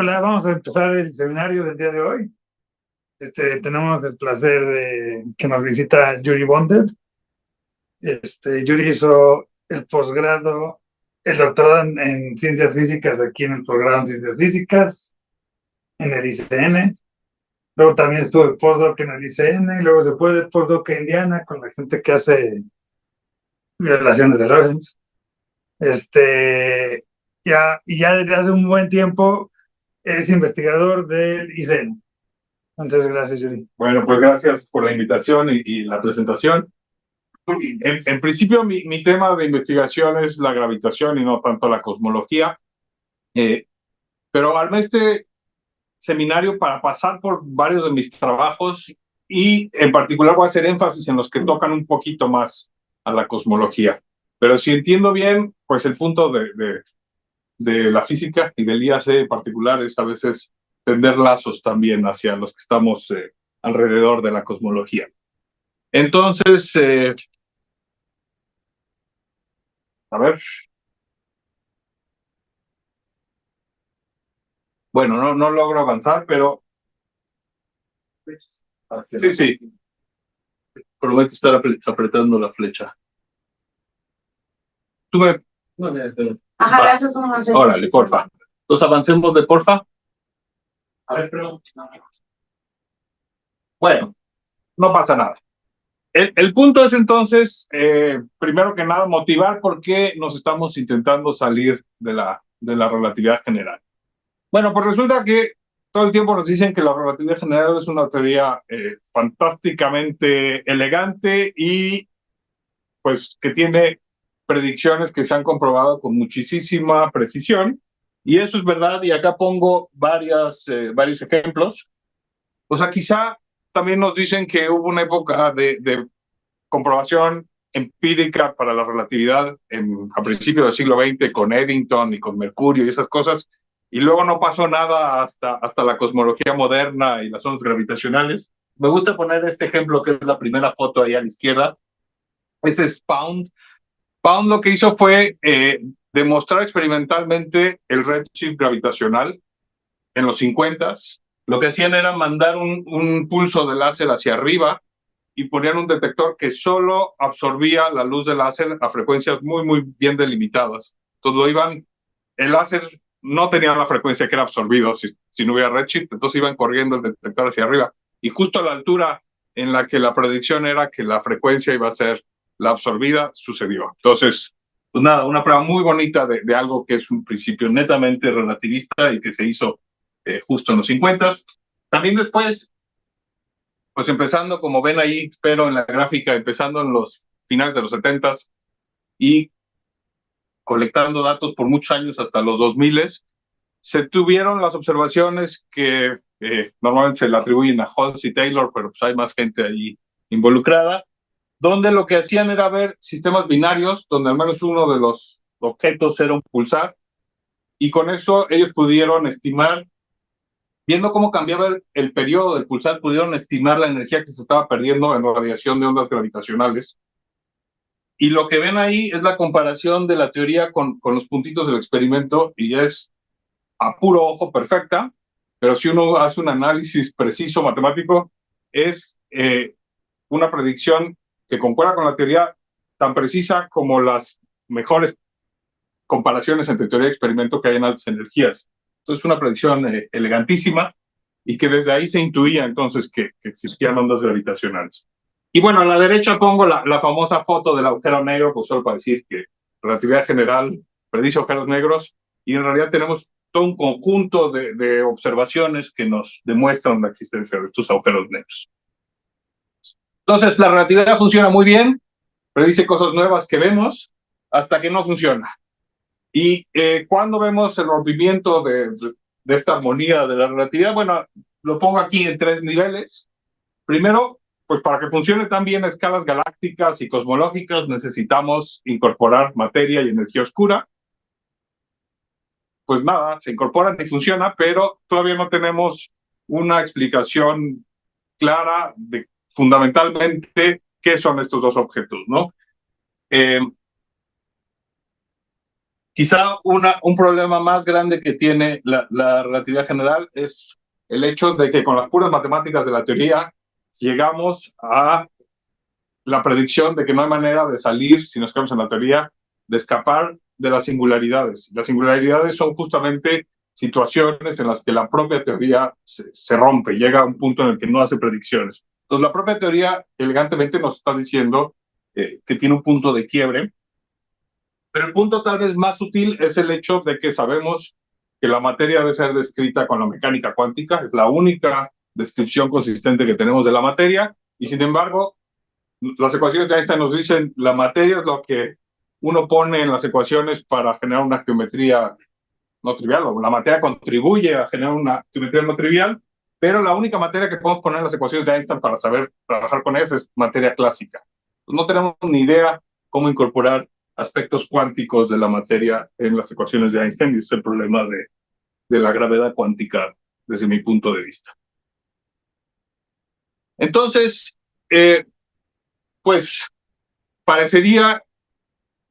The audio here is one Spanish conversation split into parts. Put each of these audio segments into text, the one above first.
Hola, vamos a empezar el seminario del día de hoy. Tenemos el placer de que nos visita Yuri Bonder. Yuri hizo el posgrado, el doctorado en ciencias físicas aquí en el programa de ciencias físicas, en el ICN. Luego también estuvo el postdoc en el ICN, y luego se fue el postdoc a Indiana con la gente que hace violaciones de Lorentz. Ya desde hace un buen tiempo es investigador del ICN. Muchas gracias, Yuri. Bueno, pues gracias por la invitación y la presentación. En principio, mi tema de investigación es la gravitación y no tanto la cosmología. Pero armé este seminario para pasar por varios de mis trabajos y en particular voy a hacer énfasis en los que tocan un poquito más a la cosmología. Pero si entiendo bien, pues el punto de la física y del IAC en particular es a veces tender lazos también hacia los que estamos alrededor de la cosmología. Entonces, a ver. Bueno, no logro avanzar, sí, sí. Prometo estar apretando la flecha. Tú me... Ajá, le haces un avance. Órale, porfa. Entonces avancemos de porfa. A ver, perdón. Bueno, no pasa nada. El punto es entonces, primero que nada, motivar por qué nos estamos intentando salir de la relatividad general. Bueno, pues resulta que todo el tiempo nos dicen que la relatividad general es una teoría fantásticamente elegante y pues que tiene predicciones que se han comprobado con muchísima precisión. Y eso es verdad, y acá pongo varios ejemplos. O sea, quizá también nos dicen que hubo una época de comprobación empírica para la relatividad a principios del siglo XX con Eddington y con Mercurio y esas cosas, y luego no pasó nada hasta la cosmología moderna y las ondas gravitacionales. Me gusta poner este ejemplo que es la primera foto ahí a la izquierda. Ese es Pound. Pound lo que hizo fue demostrar experimentalmente el redshift gravitacional en los 50s. Lo que hacían era mandar un pulso de láser hacia arriba y ponían un detector que solo absorbía la luz del láser a frecuencias muy bien delimitadas. Entonces el láser no tenía la frecuencia que era absorbido si no hubiera redshift, entonces iban corriendo el detector hacia arriba. Y justo a la altura en la que la predicción era que la frecuencia iba a ser la absorbida, sucedió. Entonces, pues nada, una prueba muy bonita de algo que es un principio netamente relativista y que se hizo justo en los 50s. También después, pues empezando, como ven ahí, espero en la gráfica, empezando en los finales de los 70s y colectando datos por muchos años hasta los 2000s, se tuvieron las observaciones que normalmente se le atribuyen a Holmes y Taylor, pero pues hay más gente ahí involucrada, donde lo que hacían era ver sistemas binarios, donde al menos uno de los objetos era un pulsar, y con eso ellos pudieron estimar, viendo cómo cambiaba el periodo del pulsar, pudieron estimar la energía que se estaba perdiendo en radiación de ondas gravitacionales. Y lo que ven ahí es la comparación de la teoría con los puntitos del experimento, y es a puro ojo perfecta, pero si uno hace un análisis preciso matemático, es una predicción que concuerda con la teoría tan precisa como las mejores comparaciones entre teoría y experimento que hay en altas energías. Entonces, es una predicción elegantísima y que desde ahí se intuía entonces que existían ondas gravitacionales. Y bueno, a la derecha pongo la famosa foto del agujero negro, pues solo para decir que relatividad general predice agujeros negros, y en realidad tenemos todo un conjunto de observaciones que nos demuestran la existencia de estos agujeros negros. Entonces, la relatividad funciona muy bien, predice cosas nuevas que vemos, hasta que no funciona. Y cuando vemos el rompimiento de esta armonía de la relatividad, bueno, lo pongo aquí en 3 niveles. Primero, pues para que funcione tan bien a escalas galácticas y cosmológicas, necesitamos incorporar materia y energía oscura. Pues nada, se incorporan y funciona, pero todavía no tenemos una explicación clara de fundamentalmente qué son estos dos objetos, ¿no? Quizá un problema más grande que tiene la relatividad general es el hecho de que con las puras matemáticas de la teoría llegamos a la predicción de que no hay manera de salir, si nos quedamos en la teoría, de escapar de las singularidades. Las singularidades son justamente situaciones en las que la propia teoría se rompe, llega a un punto en el que no hace predicciones. Entonces, la propia teoría elegantemente nos está diciendo que tiene un punto de quiebre, pero el punto tal vez más sutil es el hecho de que sabemos que la materia debe ser descrita con la mecánica cuántica, es la única descripción consistente que tenemos de la materia, y sin embargo, las ecuaciones de Einstein nos dicen la materia es lo que uno pone en las ecuaciones para generar una geometría no trivial, o la materia contribuye a generar una geometría no trivial, pero la única materia que podemos poner en las ecuaciones de Einstein para saber trabajar con ellas es materia clásica. No tenemos ni idea cómo incorporar aspectos cuánticos de la materia en las ecuaciones de Einstein, y ese es el problema de la gravedad cuántica desde mi punto de vista. Entonces, pues parecería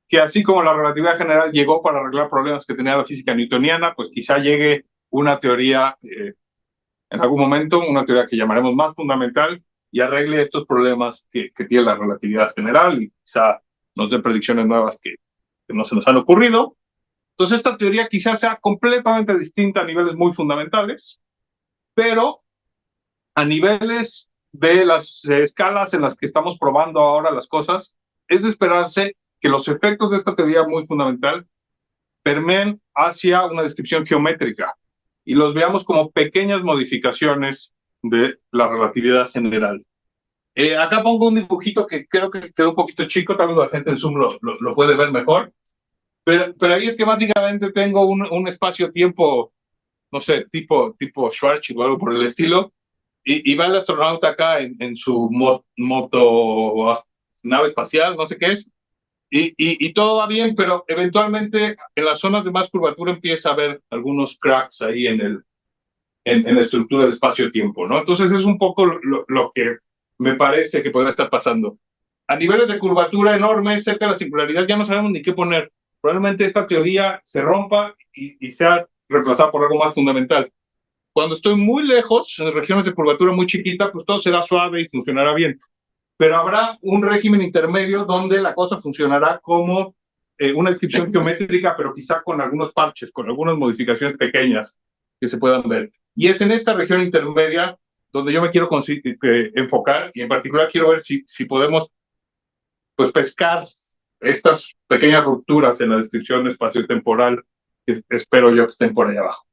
que así como la relatividad general llegó para arreglar problemas que tenía la física newtoniana, pues quizá llegue una teoría en algún momento, una teoría que llamaremos más fundamental, y arregle estos problemas que tiene la relatividad general, y quizá nos dé predicciones nuevas que no se nos han ocurrido. Entonces esta teoría quizás sea completamente distinta a niveles muy fundamentales, pero a niveles de las escalas en las que estamos probando ahora las cosas, es de esperarse que los efectos de esta teoría muy fundamental permeen hacia una descripción geométrica y los veamos como pequeñas modificaciones de la relatividad general. Acá pongo un dibujito que creo que quedó un poquito chico, tal vez la gente en Zoom lo puede ver mejor, pero ahí esquemáticamente tengo un espacio-tiempo, no sé, tipo Schwarzschild o algo por el estilo, y va el astronauta acá en su moto nave espacial, no sé qué es, y todo va bien, pero eventualmente en las zonas de más curvatura empieza a haber algunos cracks ahí en la estructura del espacio-tiempo, ¿no? Entonces es un poco lo que me parece que podría estar pasando. A niveles de curvatura enormes, cerca de la singularidad, ya no sabemos ni qué poner. Probablemente esta teoría se rompa y sea reemplazada por algo más fundamental. Cuando estoy muy lejos, en regiones de curvatura muy chiquita, pues todo será suave y funcionará bien. Pero habrá un régimen intermedio donde la cosa funcionará como una descripción geométrica, pero quizá con algunos parches, con algunas modificaciones pequeñas que se puedan ver. Y es en esta región intermedia donde yo me quiero enfocar, y en particular quiero ver si podemos pues pescar estas pequeñas rupturas en la descripción espaciotemporal que espero yo que estén por ahí abajo.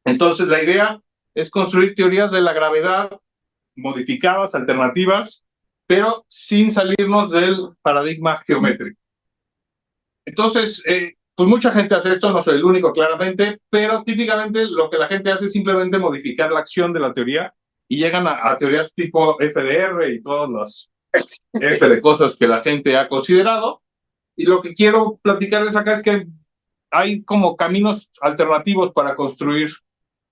Entonces la idea es construir teorías de la gravedad modificadas, alternativas, pero sin salirnos del paradigma geométrico. Entonces, pues mucha gente hace esto, no soy el único claramente, pero típicamente lo que la gente hace es simplemente modificar la acción de la teoría y llegan a teorías tipo FDR y todas las F de cosas que la gente ha considerado. Y lo que quiero platicarles acá es que hay como caminos alternativos para construir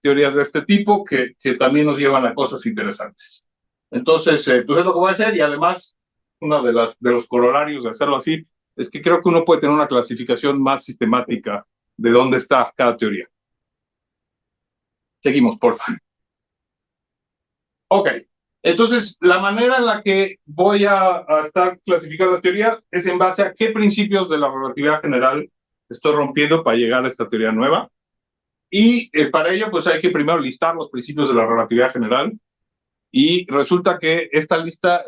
teorías de este tipo que también nos llevan a cosas interesantes. Entonces, pues es lo que voy a hacer, y además, uno de los corolarios de hacerlo así es que creo que uno puede tener una clasificación más sistemática de dónde está cada teoría. Seguimos, por favor. Ok, entonces la manera en la que voy a estar clasificando las teorías es en base a qué principios de la relatividad general estoy rompiendo para llegar a esta teoría nueva. Y para ello, pues hay que primero listar los principios de la relatividad general. Y resulta que esta lista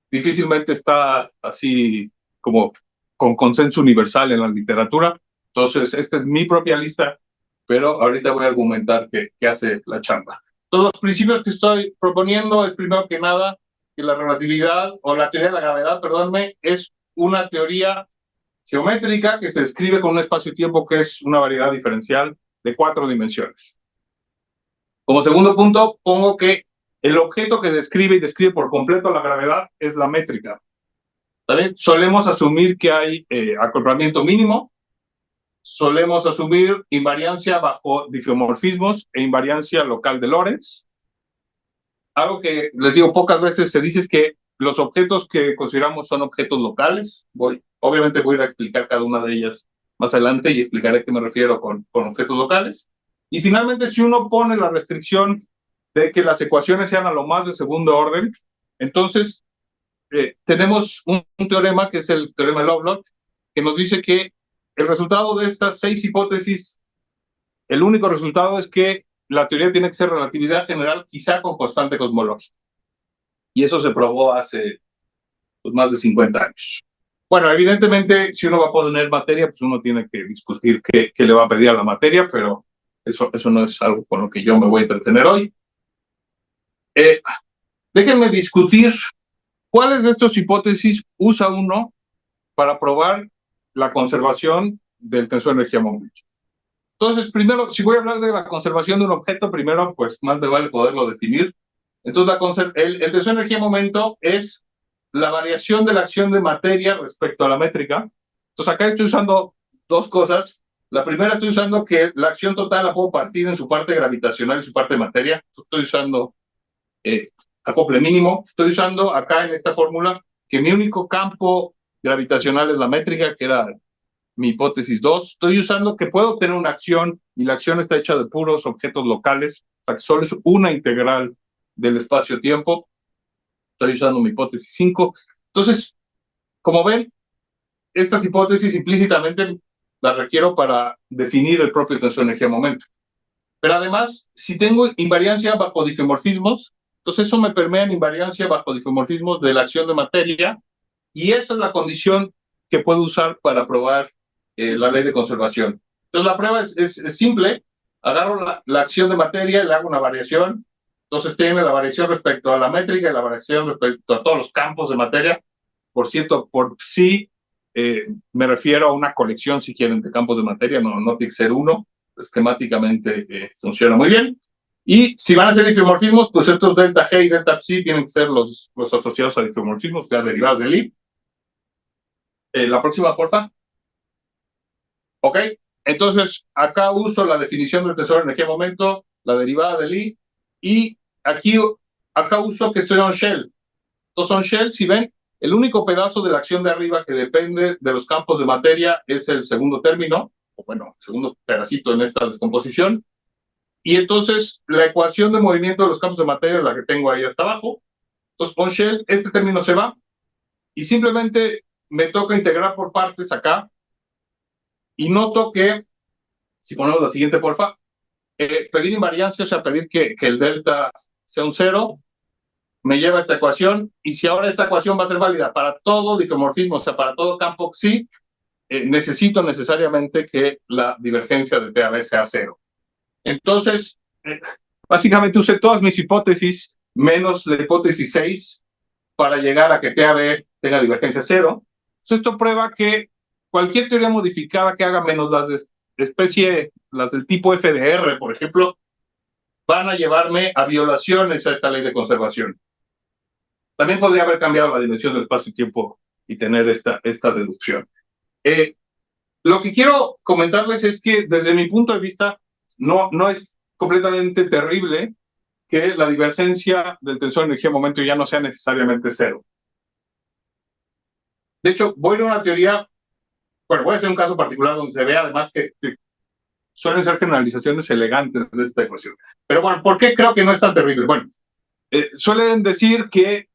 difícilmente está así como con consenso universal en la literatura. Entonces, esta es mi propia lista, pero ahorita voy a argumentar que hace la chamba. Todos los principios que estoy proponiendo es, primero que nada, que la relatividad, o la teoría de la gravedad, perdónme, es una teoría geométrica que se describe con un espacio-tiempo que es una variedad diferencial de 4 dimensiones. Como segundo punto, pongo que el objeto que describe y describe por completo la gravedad es la métrica. ¿Vale? Solemos asumir que hay acoplamiento mínimo, solemos asumir invariancia bajo difeomorfismos e invariancia local de Lorentz. Algo que les digo pocas veces se dice es que los objetos que consideramos son objetos locales. Obviamente voy a explicar cada una de ellas más adelante y explicaré a qué me refiero con objetos locales. Y finalmente, si uno pone la restricción de que las ecuaciones sean a lo más de segundo orden, entonces tenemos un teorema que es el teorema de Lovelock, que nos dice que el resultado de estas 6 hipótesis, el único resultado es que la teoría tiene que ser relatividad general, quizá con constante cosmológica. Y eso se probó hace pues, más de 50 años. Bueno, evidentemente, si uno va a poner materia, pues uno tiene que discutir qué le va a pedir a la materia, pero eso no es algo con lo que yo me voy a entretener hoy. Déjenme discutir cuáles de estas hipótesis usa uno para probar la conservación del tensor energía-momento. Entonces, primero, si voy a hablar de la conservación de un objeto, primero, pues más me vale poderlo definir. Entonces, el tensor energía-momento es la variación de la acción de materia respecto a la métrica. Entonces, acá estoy usando dos cosas. La primera, estoy usando que la acción total la puedo partir en su parte gravitacional y su parte de materia. Estoy usando acople mínimo. Estoy usando acá en esta fórmula que mi único campo gravitacional es la métrica, que era mi hipótesis 2. Estoy usando que puedo tener una acción y la acción está hecha de puros objetos locales, o sea que solo es una integral del espacio-tiempo. Estoy usando mi hipótesis 5. Entonces, como ven, estas hipótesis implícitamente las requiero para definir el propio tensor energía-momento. Pero además, si tengo invariancia bajo difeomorfismos, entonces eso me permea en invariancia bajo difeomorfismos de la acción de materia, y esa es la condición que puedo usar para probar la ley de conservación. Entonces la prueba es simple. Agarro la acción de materia y le hago una variación. Entonces tiene la variación respecto a la métrica y la variación respecto a todos los campos de materia. Por cierto, por sí me refiero a una colección, si quieren, de campos de materia, no tiene que ser uno. Esquemáticamente funciona muy bien. Y si van a ser difeomorfismos, pues estos delta G y delta psi tienen que ser los asociados a difeomorfismos, ya derivados del I. La próxima, porfa. Ok, entonces acá uso la definición del tensor energía-momento, la derivada del I, y acá uso que estoy on shell. Entonces on shell, si ven, el único pedazo de la acción de arriba que depende de los campos de materia es el segundo término, o bueno, el segundo pedacito en esta descomposición. Y entonces la ecuación de movimiento de los campos de materia es la que tengo ahí hasta abajo. Entonces on shell, este término se va, y simplemente me toca integrar por partes acá, y noto que, si ponemos la siguiente, porfa, pedir invariancia, o sea, pedir que el delta sea un 0, me lleva a esta ecuación, y si ahora esta ecuación va a ser válida para todo difeomorfismo, o sea, para todo campo psi, necesito necesariamente que la divergencia de TAB sea 0. Entonces, básicamente usé todas mis hipótesis, menos la hipótesis 6, para llegar a que TAB tenga divergencia 0. Entonces, esto prueba que cualquier teoría modificada que haga menos las de especie, las del tipo FDR, por ejemplo, van a llevarme a violaciones a esta ley de conservación. También podría haber cambiado la dimensión del espacio y tiempo y tener esta deducción. Lo que quiero comentarles es que desde mi punto de vista no es completamente terrible que la divergencia del tensor energía-momento ya no sea necesariamente 0. De hecho, voy a una teoría, bueno, voy a hacer un caso particular donde se ve además que suelen ser generalizaciones elegantes de esta ecuación. Pero bueno, ¿por qué creo que no es tan terrible? Bueno, suelen decir que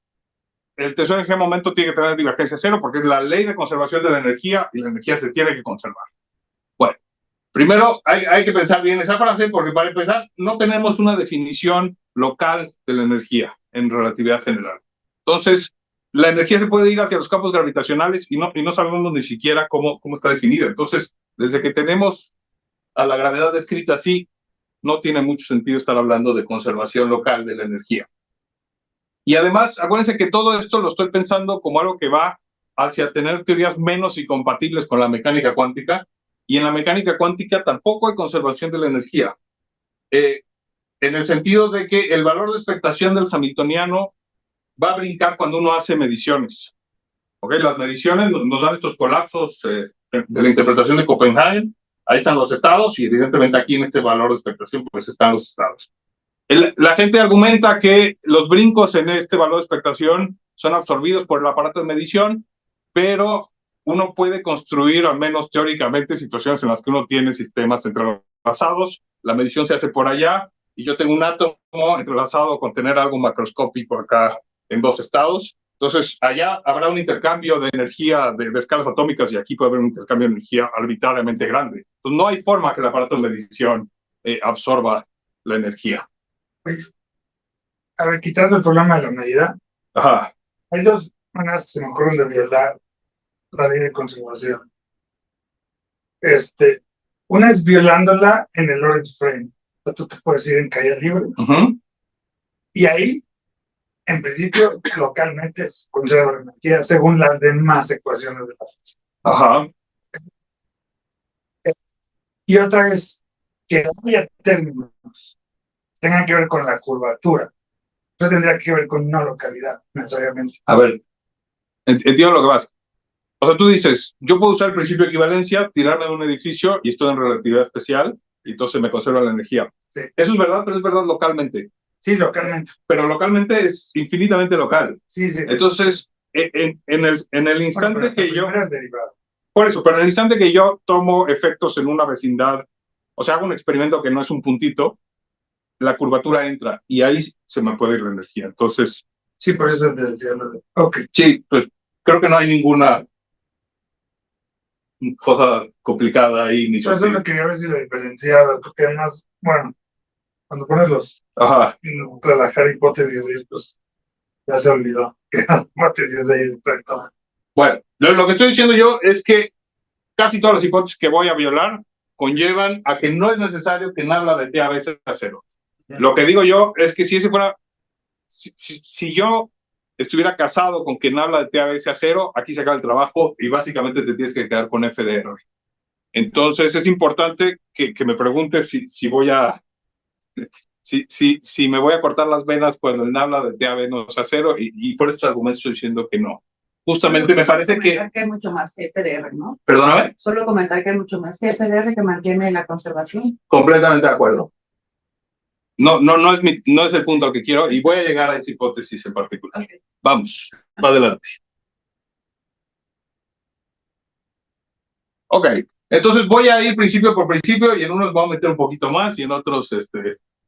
el tensor energía-momento tiene que tener divergencia 0 porque es la ley de conservación de la energía y la energía se tiene que conservar. Bueno, primero hay que pensar bien esa frase porque para empezar no tenemos una definición local de la energía en relatividad general. Entonces, la energía se puede ir hacia los campos gravitacionales y no sabemos ni siquiera cómo está definida. Entonces, desde que tenemos a la gravedad descrita así, no tiene mucho sentido estar hablando de conservación local de la energía. Y además, acuérdense que todo esto lo estoy pensando como algo que va hacia tener teorías menos incompatibles con la mecánica cuántica, y en la mecánica cuántica tampoco hay conservación de la energía. En el sentido de que el valor de expectación del hamiltoniano va a brincar cuando uno hace mediciones. ¿Okay? Las mediciones nos dan estos colapsos de la interpretación de Copenhagen. Ahí están los estados y evidentemente aquí en este valor de expectación pues están los estados. La gente argumenta que los brincos en este valor de expectación son absorbidos por el aparato de medición, pero uno puede construir, al menos teóricamente, situaciones en las que uno tiene sistemas entrelazados, la medición se hace por allá, y yo tengo un átomo entrelazado con tener algo macroscópico acá en dos estados. Entonces, allá habrá un intercambio de energía de escalas atómicas y aquí puede haber un intercambio de energía arbitrariamente grande. Entonces, no hay forma que el aparato de medición absorba la energía. Pues, a ver, quitando el problema de la medida, Ajá. hay dos maneras que se me ocurren de violar la ley de conservación. Una es violándola en el Lorentz frame. O sea, tú te puedes ir en caída libre. Y ahí, en principio, localmente se conserva la energía según las demás ecuaciones de la física. Ajá. Y otra es que haya términos tengan que ver con la curvatura. Eso tendría que ver con no localidad, necesariamente. A ver, entiendo lo que vas. O sea, tú dices, yo puedo usar el principio de equivalencia, tirarme de un edificio y estoy en relatividad especial, y entonces me conserva la energía. Sí. Eso es verdad, pero es verdad localmente. Sí, localmente. Pero localmente es infinitamente local. Sí, sí. Entonces, en el instante bueno, que yo... derivado. Por eso, pero en el instante que yo tomo efectos en una vecindad, o sea, hago un experimento que no es un puntito, la curvatura entra y ahí se me puede ir la energía. Entonces... Sí, por eso te decía lo de... Ok. Sí, pues creo que no hay ninguna cosa complicada ahí. Ni eso es lo que quería ver si lo diferenciaba, porque además, bueno, cuando pones los... Ajá. Relajar hipótesis de ir, pues ya se olvidó que las hipótesis de ir. Bueno, lo que estoy diciendo yo es que casi todas las hipótesis que voy a violar conllevan a que no es necesario que nabla de T a veces a cero. Lo que digo yo es que si ese fuera, si yo estuviera casado con que nabla de T a veces a cero, aquí se acaba el trabajo y básicamente te tienes que quedar con F de error. Entonces es importante que me preguntes si voy a, si me voy a cortar las venas cuando el nabla de T a menos a cero, y por estos argumentos estoy diciendo que no. Justamente me parece que hay mucho más que FDR, ¿no? Perdóname. Solo comentar que hay mucho más que FDR que mantiene la conservación. Completamente de acuerdo. No es el punto al que quiero y voy a llegar a esa hipótesis en particular. Okay. Vamos, va adelante. Ok, entonces voy a ir principio por principio y en unos voy a meter un poquito más y en otros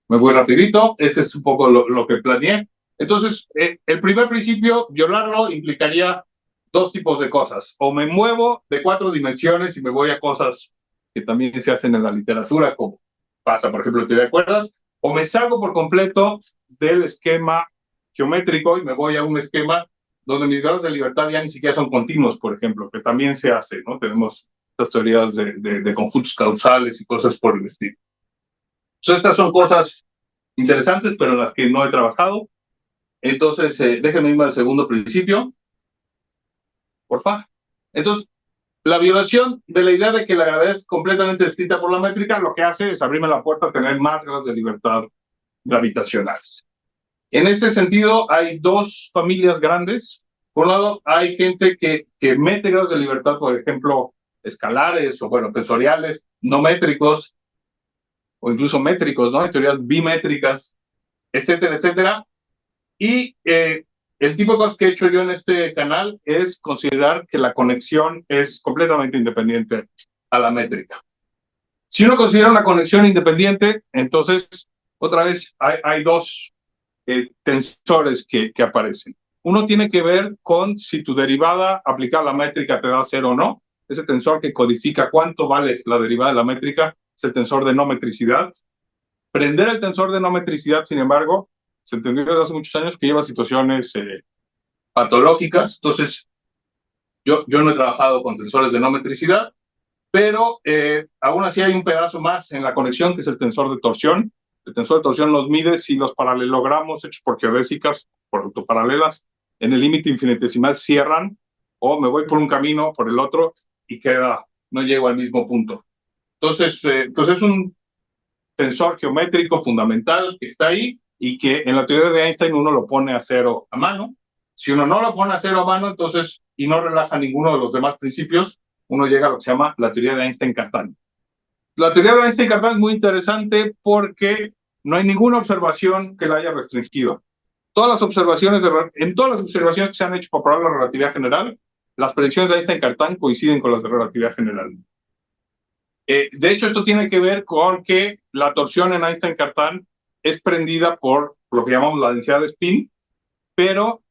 me voy rapidito. Ese es un poco lo que planeé. Entonces, el primer principio, violarlo, implicaría dos tipos de cosas. O me muevo de 4 dimensiones y me voy a cosas que también se hacen en la literatura, como pasa, por ejemplo, ¿te acuerdas? O me salgo por completo del esquema geométrico y me voy a un esquema donde mis grados de libertad ya ni siquiera son continuos, por ejemplo, que también se hace, ¿no? Tenemos estas teorías de conjuntos causales y cosas por el estilo. Entonces, estas son cosas interesantes, pero en las que no he trabajado. Entonces, déjenme irme al segundo principio, por favor. Entonces, la violación de la idea de que la gravedad es completamente descrita por la métrica, lo que hace es abrirme la puerta a tener más grados de libertad gravitacionales. En este sentido, hay dos familias grandes. Por un lado, hay gente que mete grados de libertad, por ejemplo, escalares o, bueno, tensoriales, no métricos, o incluso métricos, ¿no? Hay teorías bimétricas, etcétera, etcétera. Y el tipo de cosas que he hecho yo en este canal es considerar que la conexión es completamente independiente a la métrica. Si uno considera una conexión independiente, entonces, otra vez, hay dos tensores que aparecen. Uno tiene que ver con si tu derivada aplicada a la métrica te da 0 o no. Ese tensor que codifica cuánto vale la derivada de la métrica es el tensor de no metricidad. Prender el tensor de no metricidad, sin embargo, se entendió desde hace muchos años que lleva situaciones patológicas. Entonces, yo no he trabajado con tensores de no metricidad, pero aún así hay un pedazo más en la conexión, que es el tensor de torsión. El tensor de torsión nos mide si los paralelogramos hechos por geodésicas, por autoparalelas, en el límite infinitesimal cierran, o me voy por un camino, por el otro, y no llego al mismo punto. Entonces, pues es un tensor geométrico fundamental que está ahí, y que en la teoría de Einstein uno lo pone a 0 a mano. Si uno no lo pone a 0 a mano, entonces, y no relaja ninguno de los demás principios, uno llega a lo que se llama la teoría de Einstein-Cartan. La teoría de Einstein-Cartan es muy interesante porque no hay ninguna observación que la haya restringido. En todas las observaciones que se han hecho para probar la relatividad general, las predicciones de Einstein-Cartan coinciden con las de relatividad general. De hecho, esto tiene que ver con que la torsión en Einstein-Cartan es prendida por lo que llamamos la densidad de spin, pero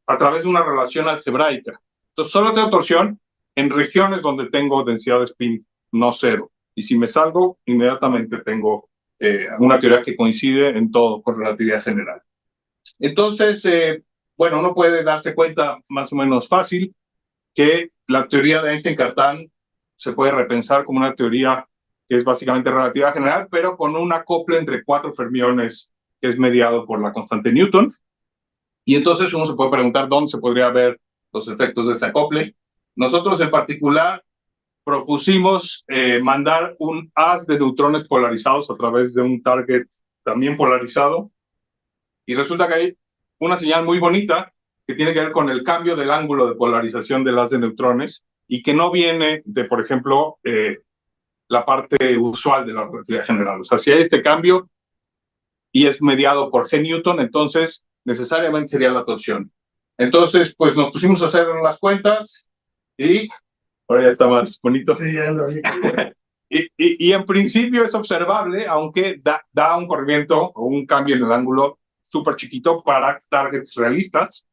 a través de una relación algebraica. Entonces, solo tengo torsión en regiones donde tengo densidad de spin no cero. Y si me salgo, inmediatamente tengo una teoría que coincide en todo con relatividad general. Entonces, bueno, uno puede darse cuenta más o menos fácil que la teoría de Einstein-Cartan se puede repensar como una teoría que es básicamente relatividad general, pero con un acople entre 4 fermiones que es mediado por la constante Newton. Y entonces uno se puede preguntar dónde se podría ver los efectos de ese acople. Nosotros en particular propusimos mandar un haz de neutrones polarizados a través de un target también polarizado, y resulta que hay una señal muy bonita que tiene que ver con el cambio del ángulo de polarización del haz de neutrones y que no viene de, por ejemplo, la parte usual de la relatividad general. O sea, si hay este cambio y es mediado por G Newton, entonces necesariamente sería la torsión. Entonces, pues nos pusimos a hacer las cuentas y ahora ya está más bonito. Sí, ya lo vi. Y en principio es observable, aunque da un corrimiento o un cambio en el ángulo súper chiquito para targets realistas.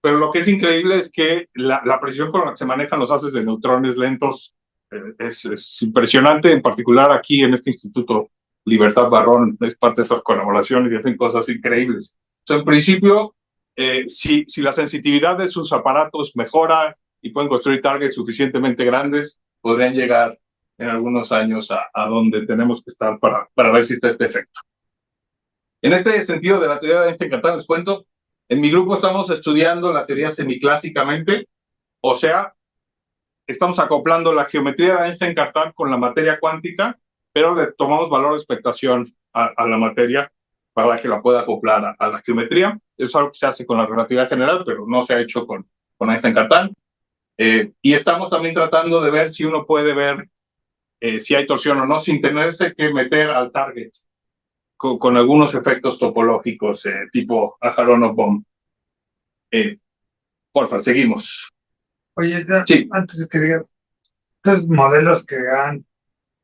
Pero lo que es increíble es que la precisión con la que se manejan los haces de neutrones lentos es impresionante, en particular aquí en este instituto. Libertad Barrón es parte de estas colaboraciones y hacen cosas increíbles. O sea, en principio, si la sensitividad de sus aparatos mejora y pueden construir targets suficientemente grandes, podrían llegar en algunos años a donde tenemos que estar para ver si está este efecto. En este sentido de la teoría de Einstein-Cartan, les cuento, en mi grupo estamos estudiando la teoría semiclásicamente, o sea, estamos acoplando la geometría de Einstein-Cartan con la materia cuántica, pero le tomamos valor de expectación a la materia para que la pueda acoplar a la geometría. Eso es algo que se hace con la relatividad general, pero no se ha hecho con Einstein-Cartan. Y estamos también tratando de ver si uno puede ver si hay torsión o no, sin tenerse que meter al target con algunos efectos topológicos tipo Aharonov-Bohm. Porfa, seguimos. Oye, Sí. antes de que digas, estos modelos que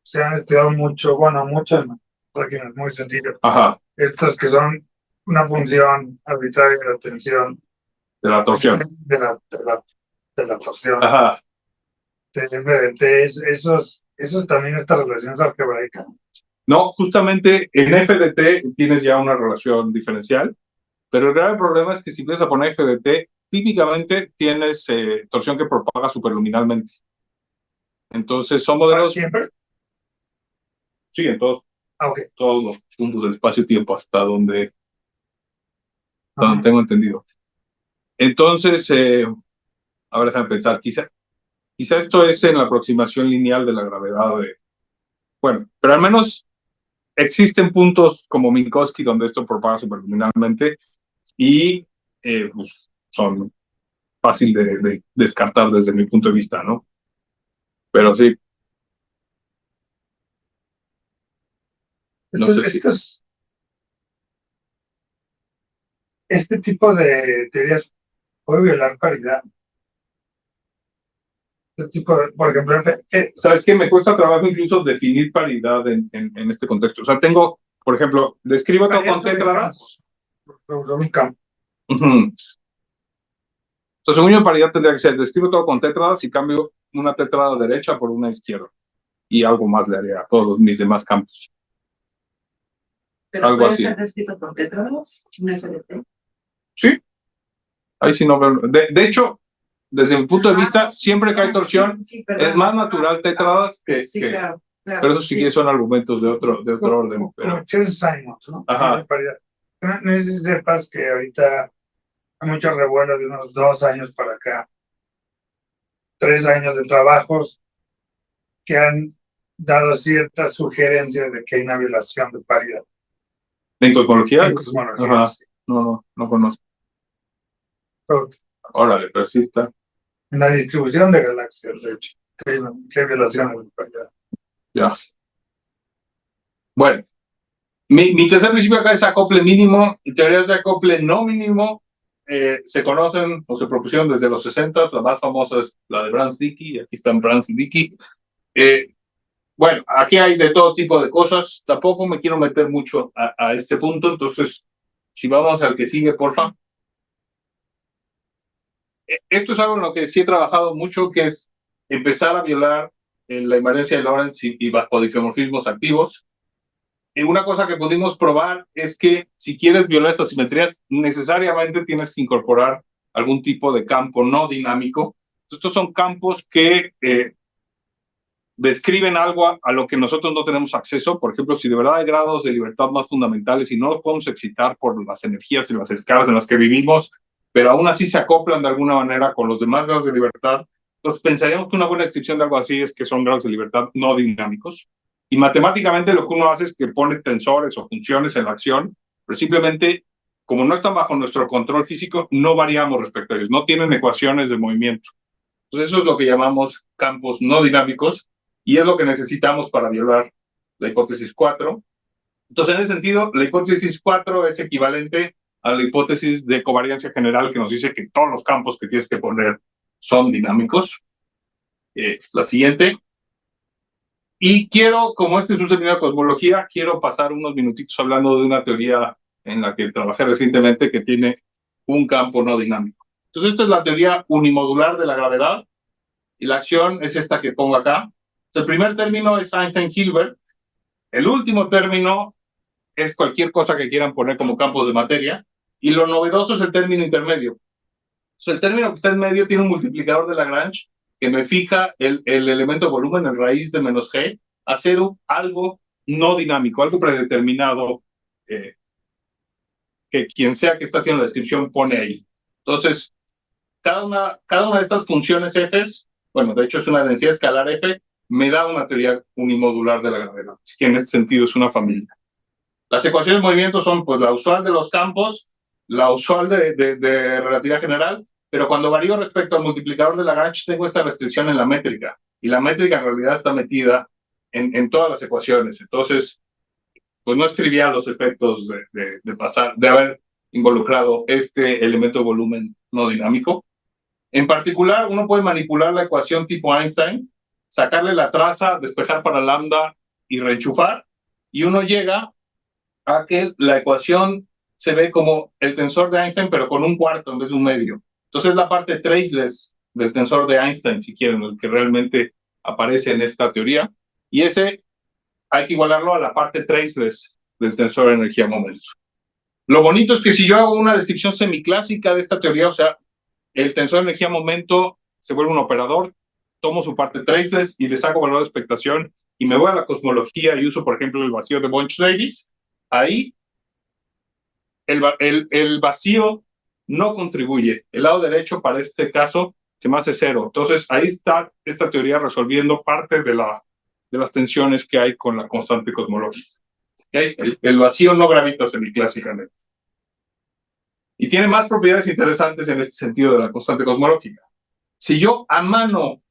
se han estudiado mucho, bueno, muchas máquinas muy sencillas, Ajá, estos que son una función arbitraria de la tensión, de la torsión. de la torsión, Ajá. esos también estas relaciones algebraicas. No, justamente en FDT tienes ya una relación diferencial, pero el grave problema es que si empiezas a poner FDT, típicamente tienes torsión que propaga superluminalmente. Entonces son modelos... ¿Siempre? Sí, en todos los puntos del espacio-tiempo hasta donde tengo entendido. Entonces, a ver, déjame pensar, quizá esto es en la aproximación lineal de la gravedad. Bueno, pero al menos existen puntos como Minkowski donde esto propaga superluminalmente y pues, son fácil de descartar desde mi punto de vista, ¿no? Pero sí. No sé si... Este tipo de teorías puede violar paridad. Este tipo, por ejemplo, ¿sabes qué? Me cuesta trabajo incluso definir paridad en este contexto. O sea, tengo, por ejemplo, describo todo con tétradas. Un campo. Entonces, según yo, paridad tendría que ser, describo todo con tétradas y cambio una tétrada derecha por una izquierda. Y algo más le haría a todos mis demás campos. ¿Pero algo puede así. ser descrito por tétradas? ¿Un FDT? Sí. Ahí sí no veo. De hecho, desde mi punto de vista, siempre que hay torsión, es más natural tétradas que... Sí, claro. Pero eso sí que son argumentos de otro orden. Pero... Simons, ¿no? Ajá. No sé si sepas que ahorita hay mucho revuelo de unos 2 años para acá. 3 años de trabajos que han dado ciertas sugerencias de que hay una violación de paridad. ¿En cosmología? En cosmología. Ajá. Sí. No conozco. Pero Órale, pero sí está. en la distribución de galaxias, de hecho, que hay violaciones de paridad. Ya. Bueno, mi tercer principio acá es acople mínimo y teorías de acople no mínimo se conocen o se propusieron desde los 60, la más famosa es la de Brans-Dicke, aquí están Brans y Dicke. Bueno, aquí hay de todo tipo de cosas, tampoco me quiero meter mucho a este punto, entonces, si vamos al que sigue, porfa. Esto es algo en lo que sí he trabajado mucho, que es empezar a violar la invariancia de Lorentz y bajo difeomorfismos activos. Una cosa que pudimos probar es que si quieres violar estas simetrías, necesariamente tienes que incorporar algún tipo de campo no dinámico. Estos son campos que describen algo a lo que nosotros no tenemos acceso. Por ejemplo, si de verdad hay grados de libertad más fundamentales y no los podemos excitar por las energías y las escalas en las que vivimos, pero aún así se acoplan de alguna manera con los demás grados de libertad, entonces pensaríamos que una buena descripción de algo así es que son grados de libertad no dinámicos. Y matemáticamente lo que uno hace es que pone tensores o funciones en la acción, pero simplemente, como no están bajo nuestro control físico, no variamos respecto a ellos, no tienen ecuaciones de movimiento. Entonces eso es lo que llamamos campos no dinámicos y es lo que necesitamos para violar la hipótesis 4. Entonces, en ese sentido, la hipótesis 4 es equivalente a la hipótesis de covariancia general que nos dice que todos los campos que tienes que poner son dinámicos. La siguiente. Y quiero, como este es un seminario de cosmología, quiero pasar unos minutitos hablando de una teoría en la que trabajé recientemente que tiene un campo no dinámico. Entonces, esta es la teoría unimodular de la gravedad y la acción es esta que pongo acá. El primer término es Einstein-Hilbert. El último término es cualquier cosa que quieran poner como campos de materia. Y lo novedoso es el término intermedio. El término que está en medio tiene un multiplicador de Lagrange que me fija el elemento volumen en raíz de menos g a cero, algo no dinámico, algo predeterminado que quien sea que está haciendo la descripción pone ahí. Entonces, cada una de estas funciones f's, bueno, de hecho es una densidad escalar f, me da una teoría unimodular de la gravedad, que en este sentido es una familia. Las ecuaciones de movimiento son pues la usual de los campos, la usual de relatividad general, pero cuando varío respecto al multiplicador de Lagrange tengo esta restricción en la métrica, y la métrica en realidad está metida en todas las ecuaciones. Entonces, pues no es trivial los efectos de haber involucrado este elemento de volumen no dinámico. En particular, uno puede manipular la ecuación tipo Einstein, sacarle la traza, despejar para lambda y reenchufar, y uno llega a que la ecuación se ve como el tensor de Einstein, pero con un cuarto en vez de un medio. Entonces es la parte traceless del tensor de Einstein, si quieren, el que realmente aparece en esta teoría, y ese hay que igualarlo a la parte traceless del tensor de energía-momento. Lo bonito es que si yo hago una descripción semiclásica de esta teoría, o sea, el tensor de energía-momento se vuelve un operador, tomo su parte traceless y le saco valor de expectación y me voy a la cosmología y uso, por ejemplo, el vacío de Bunch-Davies, ahí el vacío no contribuye. El lado derecho para este caso se me hace cero. Entonces ahí está esta teoría resolviendo parte de las tensiones que hay con la constante cosmológica. ¿Okay? El vacío no gravita semiclásicamente. Y tiene más propiedades interesantes en este sentido de la constante cosmológica. Si yo a mano,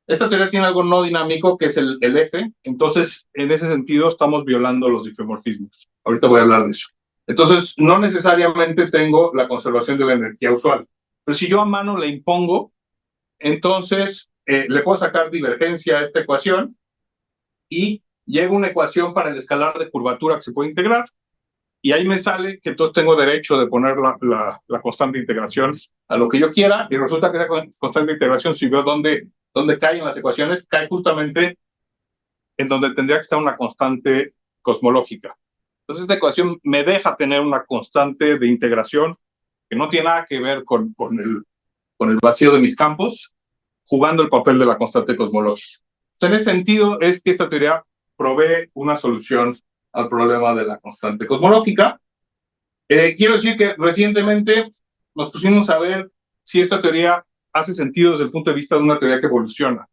esta teoría tiene algo no dinámico que es el F, entonces en ese sentido estamos violando los difeomorfismos. Ahorita voy a hablar de eso. Entonces no necesariamente tengo la conservación de la energía usual, pero si yo a mano le impongo, entonces le puedo sacar divergencia a esta ecuación y llega una ecuación para el escalar de curvatura que se puede integrar. Y ahí me sale que entonces tengo derecho de poner la constante de integración a lo que yo quiera, y resulta que esa constante de integración, si veo dónde caen las ecuaciones, cae justamente en donde tendría que estar una constante cosmológica. Entonces esta ecuación me deja tener una constante de integración que no tiene nada que ver con el vacío de mis campos, jugando el papel de la constante cosmológica. Entonces, en ese sentido es que esta teoría provee una solución al problema de la constante cosmológica. Quiero decir que recientemente nos pusimos a ver si esta teoría hace sentido desde el punto de vista de una teoría que evoluciona.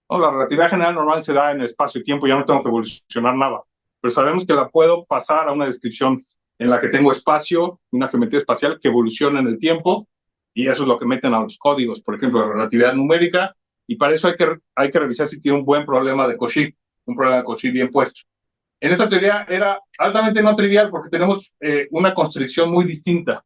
¿No? La relatividad general normal se da en el espacio y tiempo, ya no tengo que evolucionar nada, pero sabemos que la puedo pasar a una descripción en la que tengo espacio, una geometría espacial que evoluciona en el tiempo, y eso es lo que meten a los códigos, por ejemplo, la relatividad numérica, y para eso hay que revisar si tiene un buen problema de Cauchy, un problema de Cauchy bien puesto. En esta teoría era altamente no trivial porque tenemos una constricción muy distinta.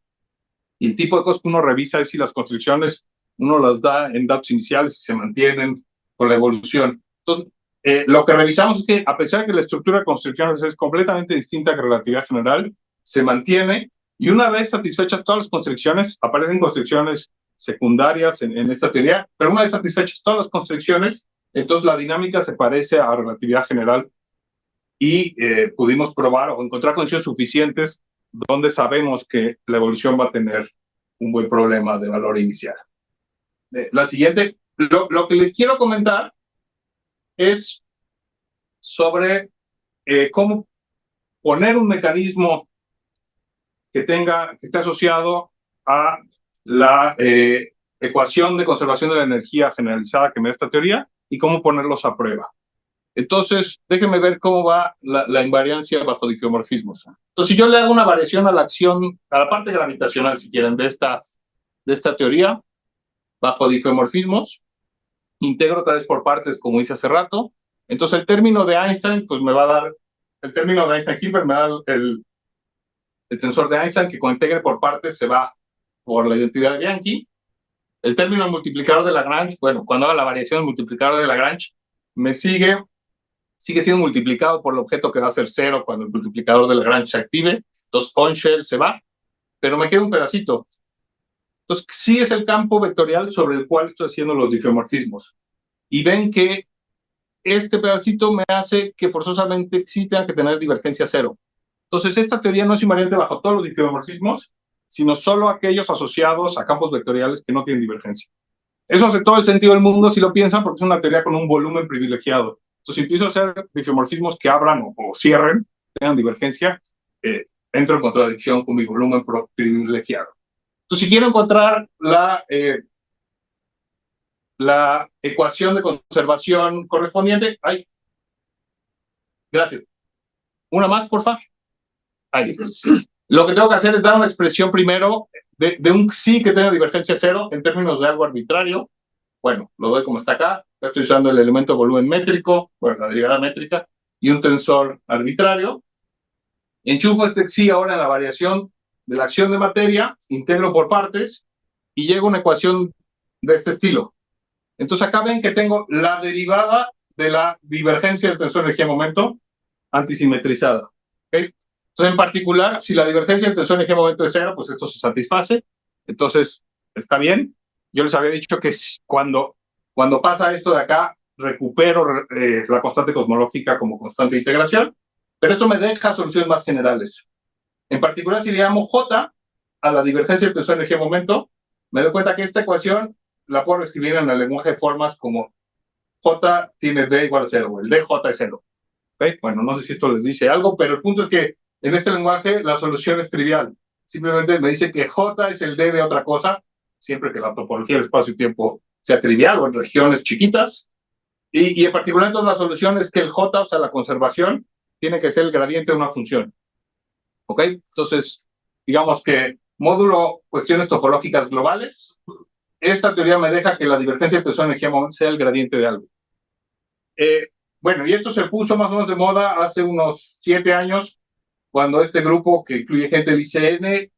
y el tipo de cosas que uno revisa es si las constricciones uno las da en datos iniciales y se mantienen con la evolución. Entonces, lo que revisamos es que a pesar de que la estructura de constricciones es completamente distinta que relatividad general, se mantiene, y una vez satisfechas todas las constricciones, aparecen constricciones secundarias en esta teoría, pero una vez satisfechas todas las constricciones, entonces la dinámica se parece a relatividad general y pudimos probar o encontrar condiciones suficientes donde sabemos que la evolución va a tener un buen problema de valor inicial. La siguiente, lo que les quiero comentar es sobre cómo poner un mecanismo que esté asociado a la ecuación de conservación de la energía generalizada que me da esta teoría y cómo ponerlos a prueba. Entonces, déjenme ver cómo va la invariancia bajo diffeomorfismos. Entonces, si yo le hago una variación a la acción, a la parte gravitacional, si quieren, de esta teoría, bajo diffeomorfismos, integro otra vez por partes, como hice hace rato. Entonces, el término de Einstein, pues me va a dar, el término de Einstein-Hilbert me da el tensor de Einstein, que con integre por partes se va por la identidad de Bianchi. El término del multiplicador de Lagrange, bueno, cuando haga la variación del multiplicador de Lagrange, me sigue siendo multiplicado por el objeto que va a ser 0 cuando el multiplicador de Lagrange se active. Entonces, on-shell se va, pero me queda un pedacito. Entonces, sí es el campo vectorial sobre el cual estoy haciendo los diffeomorfismos. Y ven que este pedacito me hace que forzosamente sí tenga que tener divergencia 0. Entonces, esta teoría no es invariante bajo todos los diffeomorfismos, sino solo aquellos asociados a campos vectoriales que no tienen divergencia. Eso hace todo el sentido del mundo si lo piensan, porque es una teoría con un volumen privilegiado. Entonces, si empiezo a hacer diffeomorfismos que abran o cierren, tengan divergencia, entro en contradicción con mi volumen privilegiado. Entonces, si quiero encontrar la ecuación de conservación correspondiente, ¡ay! Gracias. Una más, por favor. Ahí. Lo que tengo que hacer es dar una expresión primero de un sí que tenga divergencia 0 en términos de algo arbitrario. Bueno, lo doy como está acá. Estoy usando el elemento volumen métrico, bueno, la derivada métrica, y un tensor arbitrario. Enchufo este sí ahora en la variación de la acción de materia, integro por partes, y llego a una ecuación de este estilo. Entonces acá ven que tengo la derivada de la divergencia del tensor energía-momento antisimetrizada. ¿Okay? Entonces, en particular, si la divergencia del tensor energía-momento es 0, pues esto se satisface. Entonces, está bien. Yo les había dicho que cuando pasa esto de acá, recupero la constante cosmológica como constante de integración, pero esto me deja soluciones más generales. En particular, si le llamo J a la divergencia del tensor energía-momento, me doy cuenta que esta ecuación la puedo escribir en el lenguaje de formas como J tiene D igual a 0, o el DJ es 0. ¿Okay? Bueno, no sé si esto les dice algo, pero el punto es que en este lenguaje la solución es trivial. Simplemente me dice que J es el D de otra cosa, siempre que la topología del espacio-tiempo sea trivial o en regiones chiquitas. Y en particular, entonces, la solución es que el J, o sea, la conservación, tiene que ser el gradiente de una función. ¿Ok? Entonces, digamos que módulo cuestiones topológicas globales, esta teoría me deja que la divergencia de tensor energía-momento sea el gradiente de algo. Bueno, y esto se puso más o menos de moda hace unos 7 años, cuando este grupo, que incluye gente del ICN,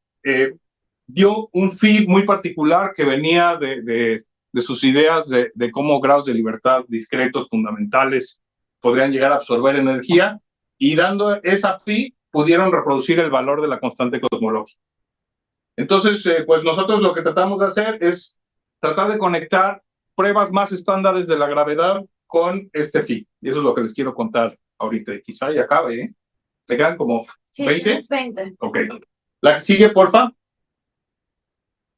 dio un feed muy particular que venía de sus ideas de cómo grados de libertad discretos, fundamentales, podrían llegar a absorber energía, y dando esa feed pudieron reproducir el valor de la constante cosmológica. Entonces, pues nosotros lo que tratamos de hacer es tratar de conectar pruebas más estándares de la gravedad con este feed. Y eso es lo que les quiero contar ahorita. Quizá ya acabe, ¿eh? ¿Me quedan como 20? Sí, 20. Ok. La que sigue, porfa.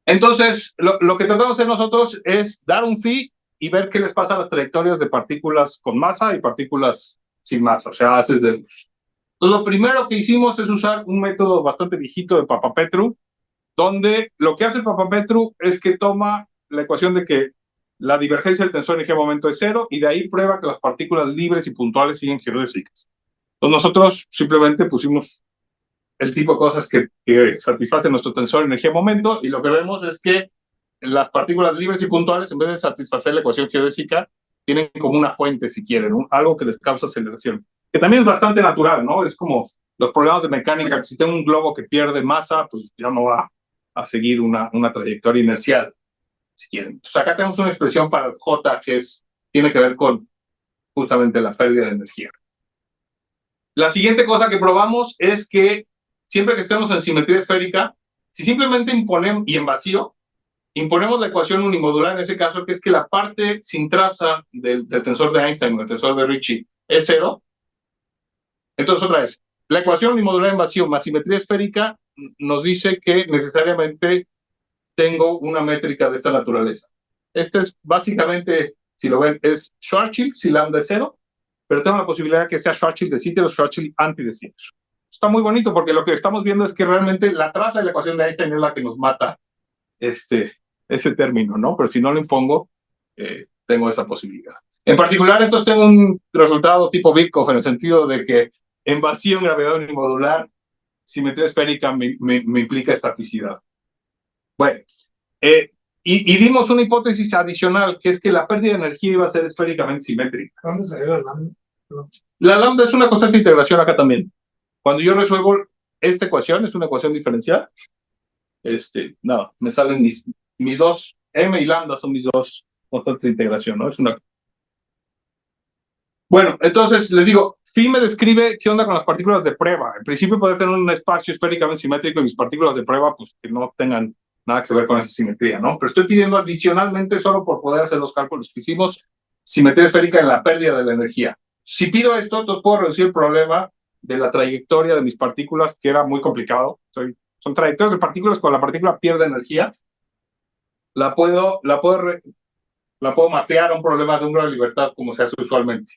Entonces, lo que tratamos de hacer nosotros es dar un feed y ver qué les pasa a las trayectorias de partículas con masa y partículas sin masa, o sea, haces de luz. Entonces, lo primero que hicimos es usar un método bastante viejito de Papapetrou, donde lo que hace Papapetrou es que toma la ecuación de que la divergencia del tensor energía-momento es 0, y de ahí prueba que las partículas libres y puntuales siguen geodésicas. Entonces, nosotros simplemente pusimos el tipo de cosas que satisfacen nuestro tensor energía-momento, y lo que vemos es que las partículas libres y puntuales, en vez de satisfacer la ecuación geodésica, tienen como una fuente, si quieren, algo que les causa aceleración, que también es bastante natural, ¿no? Es como los problemas de mecánica, que si tengo un globo que pierde masa, pues ya no va a seguir una trayectoria inercial, si quieren. Entonces acá tenemos una expresión para el J que tiene que ver con justamente la pérdida de energía. La siguiente cosa que probamos es que siempre que estemos en simetría esférica, si simplemente imponemos, y en vacío, imponemos la ecuación unimodular en ese caso, que es que la parte sin traza del tensor de Einstein o del tensor de Ricci es cero. Entonces otra vez, la ecuación unimodular en vacío más simetría esférica nos dice que necesariamente tengo una métrica de esta naturaleza. Este es básicamente, si lo ven, es Schwarzschild si lambda es cero, pero tengo la posibilidad que sea Schwarzschild de Sitter o Schwarzschild anti de Sitter. Está muy bonito porque lo que estamos viendo es que realmente la traza de la ecuación de Einstein es la que nos mata ese término, ¿no? Pero si no lo impongo, tengo esa posibilidad. En particular, entonces tengo un resultado tipo Birkhoff en el sentido de que en vacío, en gravedad unimodular, simetría esférica me implica estaticidad. Bueno, y dimos una hipótesis adicional, que es que la pérdida de energía iba a ser esféricamente simétrica. ¿Dónde salió el lambda? La lambda es una constante de integración acá también. Cuando yo resuelvo esta ecuación, es una ecuación diferencial, no, me salen mis dos, m y lambda son mis dos constantes de integración, ¿no? Bueno, entonces les digo, Phi me describe qué onda con las partículas de prueba. En principio puede tener un espacio esféricamente simétrico y mis partículas de prueba, pues que no tengan nada que ver con esa simetría, ¿no? Pero estoy pidiendo adicionalmente, solo por poder hacer los cálculos que hicimos, simetría esférica en la pérdida de la energía. Si pido esto, entonces puedo reducir el problema de la trayectoria de mis partículas, que era muy complicado. Son trayectorias de partículas cuando la partícula pierde energía. La puedo mapear a un problema de un grado de libertad, como se hace usualmente.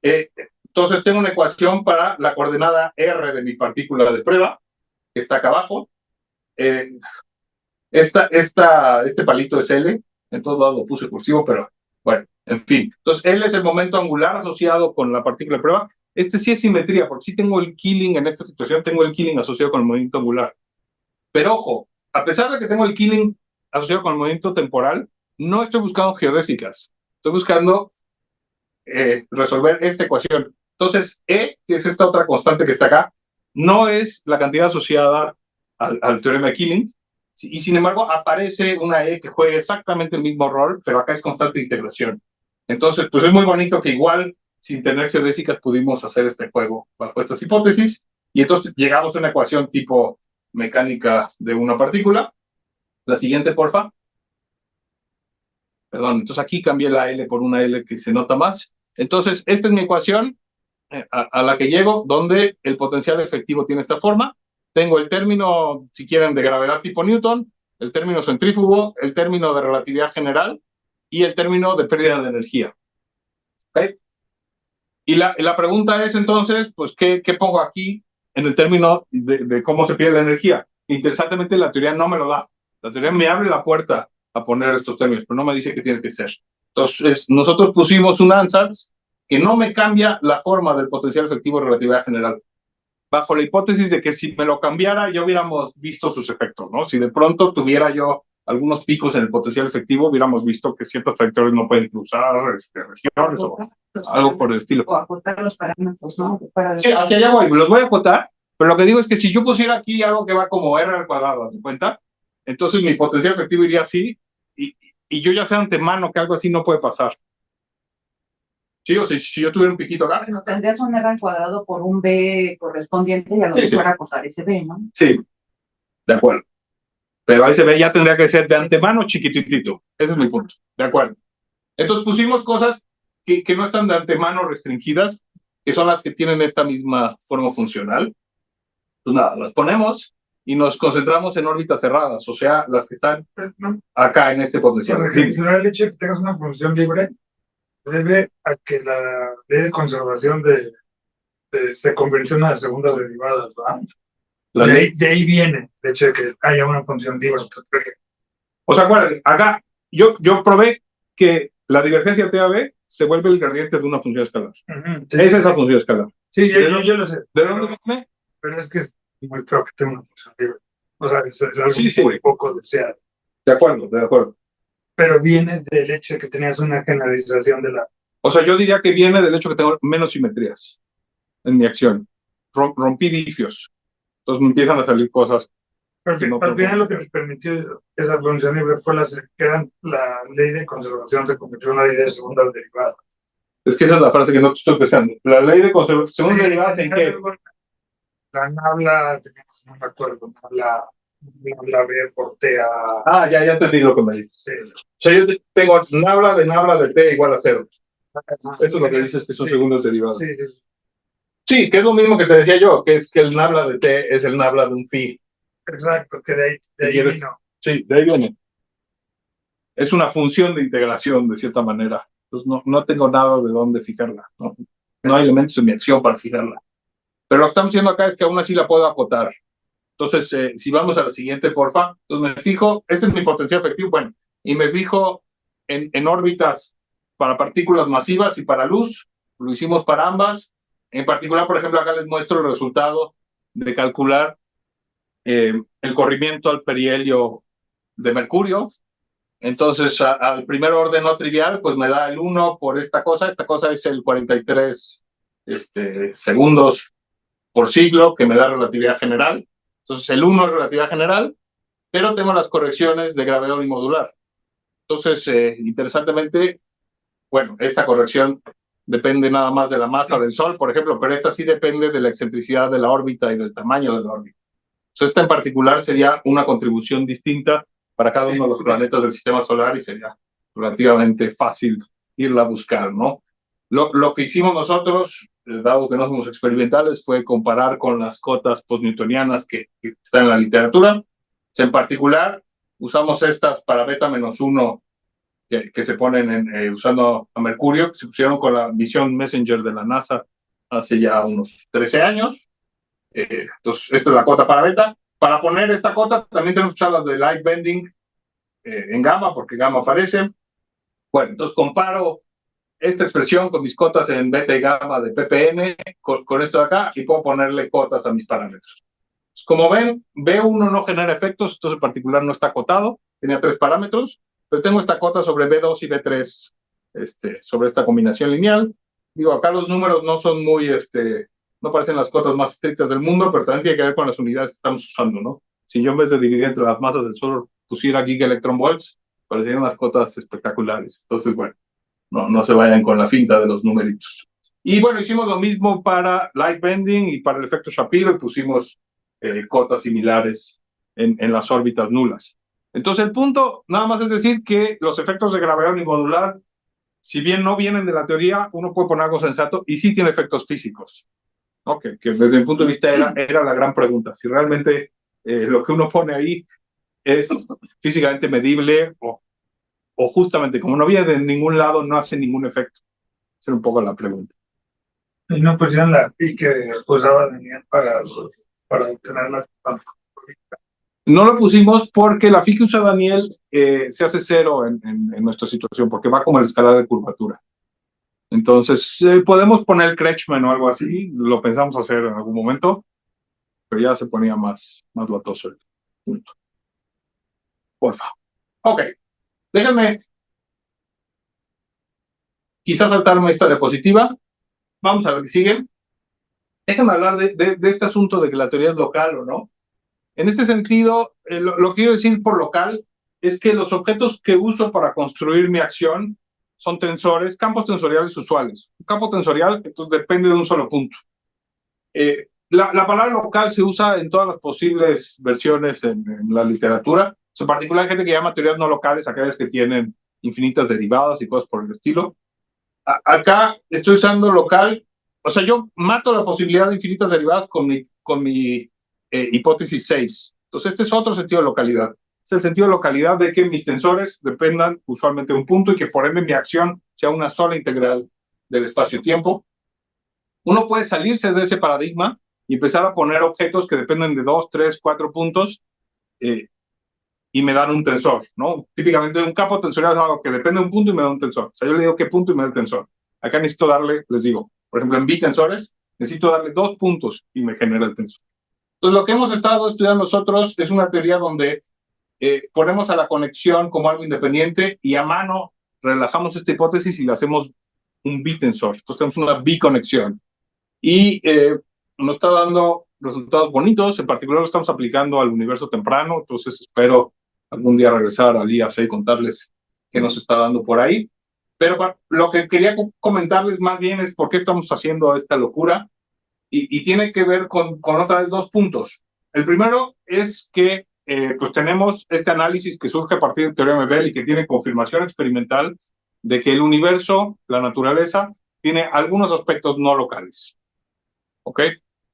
Entonces tengo una ecuación para la coordenada R de mi partícula de prueba, que está acá abajo. Este palito es L, en todos lados lo puse cursivo, pero bueno, en fin. Entonces L es el momento angular asociado con la partícula de prueba. Sí es simetría, porque sí tengo el Killing en esta situación, tengo el Killing asociado con el movimiento angular. Pero ojo, a pesar de que tengo el Killing asociado con el movimiento temporal, no estoy buscando geodésicas. Estoy buscando resolver esta ecuación. Entonces, E, que es esta otra constante que está acá, no es la cantidad asociada al teorema de Killing, y sin embargo aparece una E que juega exactamente el mismo rol, pero acá es constante de integración. Entonces, pues es muy bonito que igual, sin tener geodésicas, pudimos hacer este juego bajo estas hipótesis, y entonces llegamos a una ecuación tipo mecánica de una partícula. La siguiente, porfa. Perdón, entonces aquí cambié la L por una L que se nota más. Entonces, esta es mi ecuación a la que llego, donde el potencial efectivo tiene esta forma. Tengo el término, si quieren, de gravedad tipo Newton, el término centrífugo, el término de relatividad general y el término de pérdida de energía. ¿Okay? Y la pregunta es entonces, pues, ¿qué pongo aquí en el término de cómo se pierde la energía? Interesantemente, la teoría no me lo da. La teoría me abre la puerta a poner estos términos, pero no me dice qué tiene que ser. Entonces, nosotros pusimos un ansatz que no me cambia la forma del potencial efectivo de relatividad general, bajo la hipótesis de que si me lo cambiara, ya hubiéramos visto sus efectos, ¿no? Si de pronto tuviera yo algunos picos en el potencial efectivo, hubiéramos visto que ciertas trayectorias no pueden cruzar regiones o algo por el estilo. O acotar los parámetros, ¿no? Sí, hacia allá voy, los voy a acotar, pero lo que digo es que si yo pusiera aquí algo que va como R al cuadrado, ¿se cuenta? Entonces mi potencial efectivo iría así, y yo ya sé antemano que algo así no puede pasar. Sí, o sea, si yo tuviera un piquito acá. Bueno, tendrías un R al cuadrado por un B correspondiente y a lo mejor acotar ese B, ¿no? Sí, de acuerdo. Pero ahí se ve, ya tendría que ser de antemano chiquititito. Ese es mi punto. De acuerdo. Entonces pusimos cosas que no están de antemano restringidas, que son las que tienen esta misma forma funcional. Pues nada, las ponemos y nos concentramos en órbitas cerradas, o sea, las que están acá en este potencial. Por ejemplo, el hecho de que tengas una función libre debe a que la ley de conservación se convirtió en una segunda derivada, ¿verdad? De ahí viene el hecho de que haya una función libre. O sea, acuérdense, acá yo probé que la divergencia TAB se vuelve el gradiente de una función escalar. Sí. Es esa función escalar. Sí, yo lo sé. ¿De dónde viene? Pero es que es muy feo que tenga una función libre. O sea, es algo muy poco deseado. De acuerdo. Pero viene del hecho de que tenías una generalización de la... O sea, yo diría que viene del hecho que tengo menos simetrías en mi acción. Rompí difios. Entonces me empiezan a salir cosas Al final lo que te permitió esa función libre fue la ley de conservación se convirtió en una ley de segundas derivadas. Es que esa es la frase que no te estoy pescando. La ley de conservación, segundas derivadas, ¿en qué? La nabla, teníamos un acuerdo, nabla B por T a... Ya te digo lo que me dices. Sí. O sea, yo tengo nabla de T igual a 0. Eso es lo que dices que son segundas derivadas. Sí, que es lo mismo que te decía yo, que es que el nabla de T es el nabla de un phi. Exacto, que de ahí vino. Sí, de ahí viene. Es una función de integración, de cierta manera. Entonces no tengo nada de dónde fijarla. No hay elementos en mi acción para fijarla. Pero lo que estamos haciendo acá es que aún así la puedo acotar. Entonces, si vamos a la siguiente, porfa. Entonces me fijo, este es mi potencial efectivo, bueno, y me fijo en órbitas para partículas masivas y para luz. Lo hicimos para ambas. En particular, por ejemplo, acá les muestro el resultado de calcular el corrimiento al perihelio de mercurio. Entonces, al primer orden no trivial, pues me da el 1 por esta cosa es el 43 segundos por siglo, que me da relatividad general. Entonces, el 1 es relatividad general, pero tengo las correcciones de gravedad unimodular. Entonces, interesantemente, bueno, esta corrección depende nada más de la masa del Sol, por ejemplo, pero esta sí depende de la excentricidad de la órbita y del tamaño de la órbita. Entonces, esta en particular sería una contribución distinta para cada uno de los planetas del sistema solar y sería relativamente fácil irla a buscar, ¿no? Lo que hicimos nosotros, dado que no somos experimentales, fue comparar con las cotas postnewtonianas que están en la literatura. O sea, en particular, usamos estas para beta-1 que se ponen usando a Mercurio, que se pusieron con la misión Messenger de la NASA hace ya unos 13 años. Entonces, esta es la cota para beta. Para poner esta cota, también tenemos que usar las de light bending en gamma, porque gamma aparece. Bueno, entonces comparo esta expresión con mis cotas en beta y gamma de ppn con esto de acá y puedo ponerle cotas a mis parámetros. Entonces, como ven, B1 no genera efectos, entonces en particular no está acotado, tenía 3 parámetros, pero tengo esta cota sobre B2 y B3 sobre esta combinación lineal. Digo, acá los números no son muy, no parecen las cotas más estrictas del mundo, pero también tiene que ver con las unidades que estamos usando, ¿no? Si yo en vez de dividir entre las masas del Sol pusiera gigaelectronvolts, parecerían unas cotas espectaculares. Entonces, bueno, no se vayan con la finta de los numeritos. Y bueno, hicimos lo mismo para light bending y para el efecto Shapiro y pusimos cotas similares en las órbitas nulas. Entonces, el punto nada más es decir que los efectos de gravedad unimodular, si bien no vienen de la teoría, uno puede poner algo sensato y sí tiene efectos físicos, ¿no? Que desde mi punto de vista era la gran pregunta, si realmente lo que uno pone ahí es físicamente medible o justamente como no viene de ningún lado, no hace ningún efecto. Esa era un poco la pregunta. Y no pusieron la pi que usaba Daniel para obtener la... No lo pusimos porque la phi que usa Daniel se hace 0 en nuestra situación, porque va como la escala de curvatura. Entonces, podemos poner Kretschmann o algo así, lo pensamos hacer en algún momento, pero ya se ponía más latoso el punto. Porfa. Ok, déjenme quizás saltarme esta diapositiva. Vamos a ver qué sigue. Déjenme hablar de este asunto de que la teoría es local o no. En este sentido, lo que quiero decir por local es que los objetos que uso para construir mi acción son tensores, campos tensoriales usuales. Un campo tensorial, entonces, depende de un solo punto. La palabra local se usa en todas las posibles versiones en la literatura. En particular, hay gente que llama teorías no locales, aquellas que tienen infinitas derivadas y cosas por el estilo. Acá estoy usando local, o sea, yo mato la posibilidad de infinitas derivadas con mi hipótesis 6. Entonces, este es otro sentido de localidad. Es el sentido de localidad de que mis tensores dependan usualmente de un punto y que por ende mi acción sea una sola integral del espacio-tiempo. Uno puede salirse de ese paradigma y empezar a poner objetos que dependen de 2, 3, 4 puntos y me dan un tensor, ¿no? Típicamente un campo tensorial es algo que depende de un punto y me da un tensor. O sea, yo le digo qué punto y me da el tensor. Acá necesito darle, les digo, por ejemplo, en bitensores, necesito darle 2 puntos y me genera el tensor. Entonces, lo que hemos estado estudiando nosotros es una teoría donde ponemos a la conexión como algo independiente y a mano relajamos esta hipótesis y le hacemos un bitensor. Entonces, tenemos una biconexión. Y nos está dando resultados bonitos. En particular lo estamos aplicando al universo temprano, entonces espero algún día regresar al IAC y contarles qué nos está dando por ahí. Pero lo que quería comentarles más bien es por qué estamos haciendo esta locura, y tiene que ver con otra vez dos puntos. El primero es que pues tenemos este análisis que surge a partir del teorema de Bell y que tiene confirmación experimental de que el universo, la naturaleza, tiene algunos aspectos no locales. ¿Ok?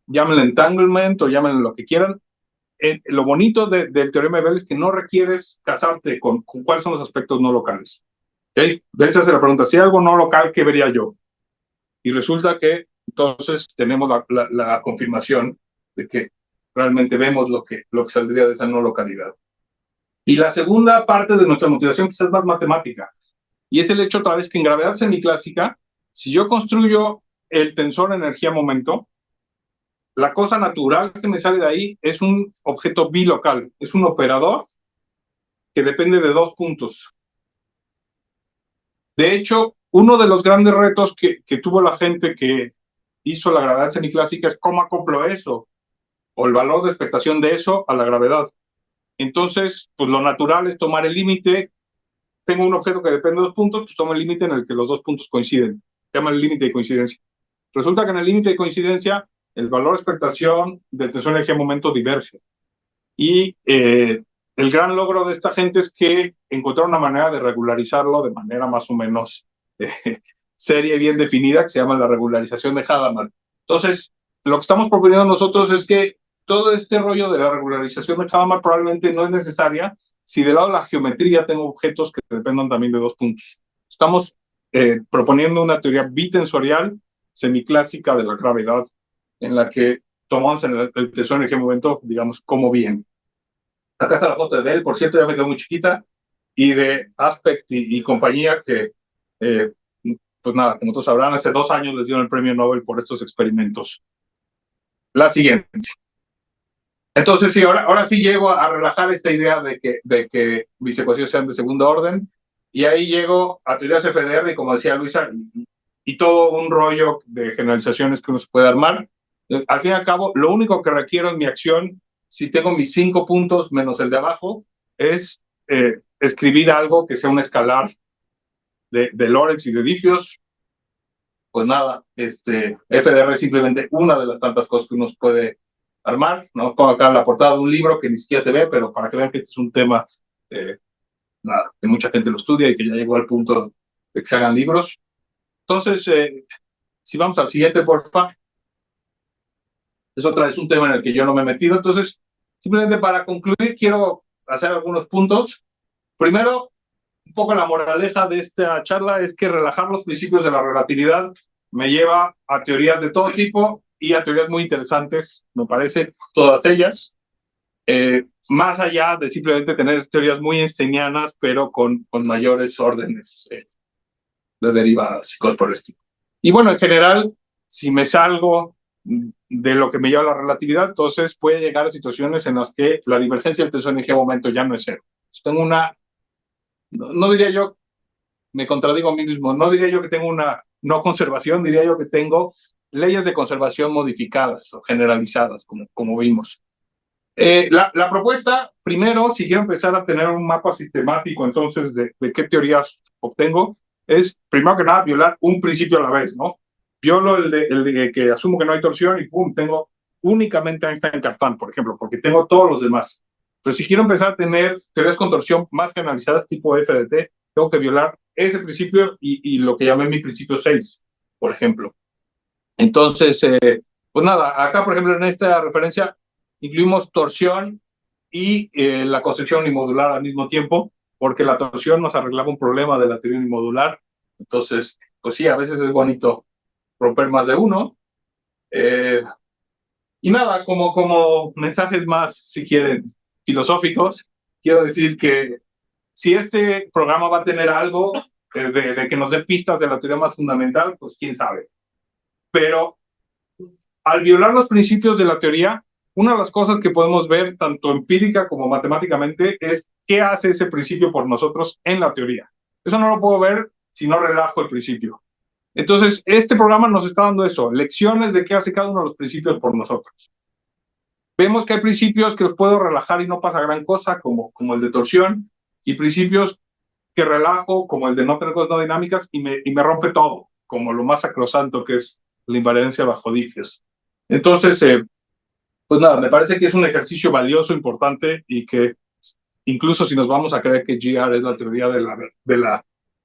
Llámenle entanglement o llámenle lo que quieran. Lo bonito del teorema de Bell es que no requieres casarte con cuáles son los aspectos no locales. ¿Ok? Bell se hace la pregunta, si hay algo no local, ¿qué vería yo? Y resulta que entonces tenemos la confirmación de que realmente vemos lo que saldría de esa no localidad. Y la segunda parte de nuestra motivación quizás es más matemática, y es el hecho otra vez que en gravedad semiclásica, si yo construyo el tensor energía-momento, la cosa natural que me sale de ahí es un objeto bilocal, es un operador que depende de dos puntos. De hecho, uno de los grandes retos que tuvo la gente que hizo la gravedad semiclásica es cómo acoplo eso, o el valor de expectación de eso a la gravedad. Entonces, pues lo natural es tomar el límite. Tengo un objeto que depende de dos puntos, pues tomo el límite en el que los dos puntos coinciden. Se llama el límite de coincidencia. Resulta que en el límite de coincidencia, el valor de expectación del tensor energía-momento diverge. Y el gran logro de esta gente es que encontraron una manera de regularizarlo de manera más o menos seria y bien definida, que se llama la regularización de Hadamard. Entonces, lo que estamos proponiendo nosotros es que todo este rollo de la regularización de Hadamard probablemente no es necesaria si del lado de la geometría tengo objetos que dependan también de dos puntos. Estamos proponiendo una teoría bitensorial semiclásica de la gravedad, en la que tomamos el tensor energía-momento, digamos, como bien. Acá está la foto de Bell, por cierto, ya me quedó muy chiquita, y de Aspect y compañía, que, pues nada, como todos sabrán, hace 2 años les dieron el premio Nobel por estos experimentos. La siguiente. Entonces, sí, ahora sí llego a relajar esta idea de que mis ecuaciones sean de segundo orden, y ahí llego a teorías FDR, y como decía Luisa, y todo un rollo de generalizaciones que uno se puede armar. Al fin y al cabo, lo único que requiero en mi acción, si tengo mis 5 puntos menos el de abajo, es escribir algo que sea un escalar de Lorentz y de Diffeos. Pues nada, FDR es simplemente una de las tantas cosas que uno puede armar, ¿no? Pongo acá la portada de un libro que ni siquiera se ve, pero para que vean que este es un tema nada, que mucha gente lo estudia y que ya llegó al punto de que se hagan libros. Entonces, si vamos al siguiente, porfa. Es otra vez un tema en el que yo no me he metido. Entonces, simplemente para concluir, quiero hacer algunos puntos. Primero, un poco la moraleja de esta charla es que relajar los principios de la relatividad me lleva a teorías de todo tipo y a teorías muy interesantes, me parece, todas ellas. Más allá de simplemente tener teorías muy einsteinianas, pero con mayores órdenes de derivadas y cosas por el estilo. Y bueno, en general, si me salgo de lo que me lleva a la relatividad, entonces puede llegar a situaciones en las que la divergencia del tensor energía-momento ya no es cero. Tengo una, no diría yo, me contradigo a mí mismo, no diría yo que tengo una no conservación, diría yo que tengo leyes de conservación modificadas o generalizadas, como vimos. La propuesta, primero, si quiero empezar a tener un mapa sistemático, entonces, de qué teorías obtengo, es, primero que nada, violar un principio a la vez, ¿no? Violo el de que asumo que no hay torsión y pum, tengo únicamente Einstein-Cartan, por ejemplo, porque tengo todos los demás. Pero si quiero empezar a tener teorías con torsión más generalizadas tipo FDT, tengo que violar ese principio y lo que llamé mi principio 6, por ejemplo. Entonces, pues nada, acá, por ejemplo, en esta referencia incluimos torsión y la construcción unimodular al mismo tiempo, porque la torsión nos arreglaba un problema de la teoría unimodular. Entonces, pues sí, a veces es bonito romper más de uno. Y nada, como mensajes más, si quieren, filosóficos, quiero decir que si este programa va a tener algo de que nos dé pistas de la teoría más fundamental, pues quién sabe. Pero al violar los principios de la teoría, una de las cosas que podemos ver, tanto empírica como matemáticamente, es qué hace ese principio por nosotros en la teoría. Eso no lo puedo ver si no relajo el principio. Entonces, este programa nos está dando eso, lecciones de qué hace cada uno de los principios por nosotros. vemos que hay principios que los puedo relajar y no pasa gran cosa, como el de torsión, y principios que relajo, como el de no tener cosas no dinámicas, y me rompe todo, como lo más sacrosanto que es la invariancia bajo Diffeos. Entonces, pues nada, me parece que es un ejercicio valioso, importante, y que incluso si nos vamos a creer que GR es la teoría de la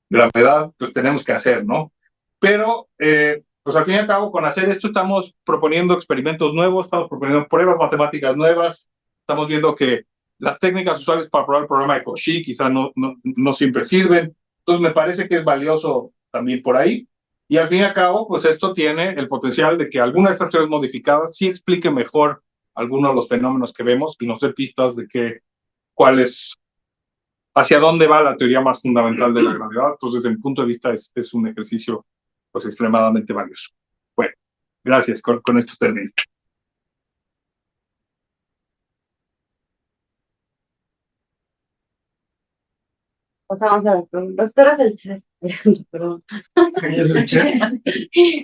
gravedad, pues tenemos que hacer, ¿no? Pero, pues al fin y al cabo, con hacer esto estamos proponiendo experimentos nuevos, estamos proponiendo pruebas matemáticas nuevas, estamos viendo que las técnicas usuales para probar el problema de Cauchy quizá no siempre sirven. Entonces me parece que es valioso también por ahí. Y al fin y al cabo, pues esto tiene el potencial de que alguna de estas teorías modificadas sí explique mejor algunos de los fenómenos que vemos y nos dé pistas de cuál es, hacia dónde va la teoría más fundamental de la gravedad. Entonces, desde mi punto de vista, es un ejercicio pues extremadamente valioso. Bueno, gracias. Con esto termino. Pasamos a las preguntas. Tú eres el chef. Perdón. Yo soy chef.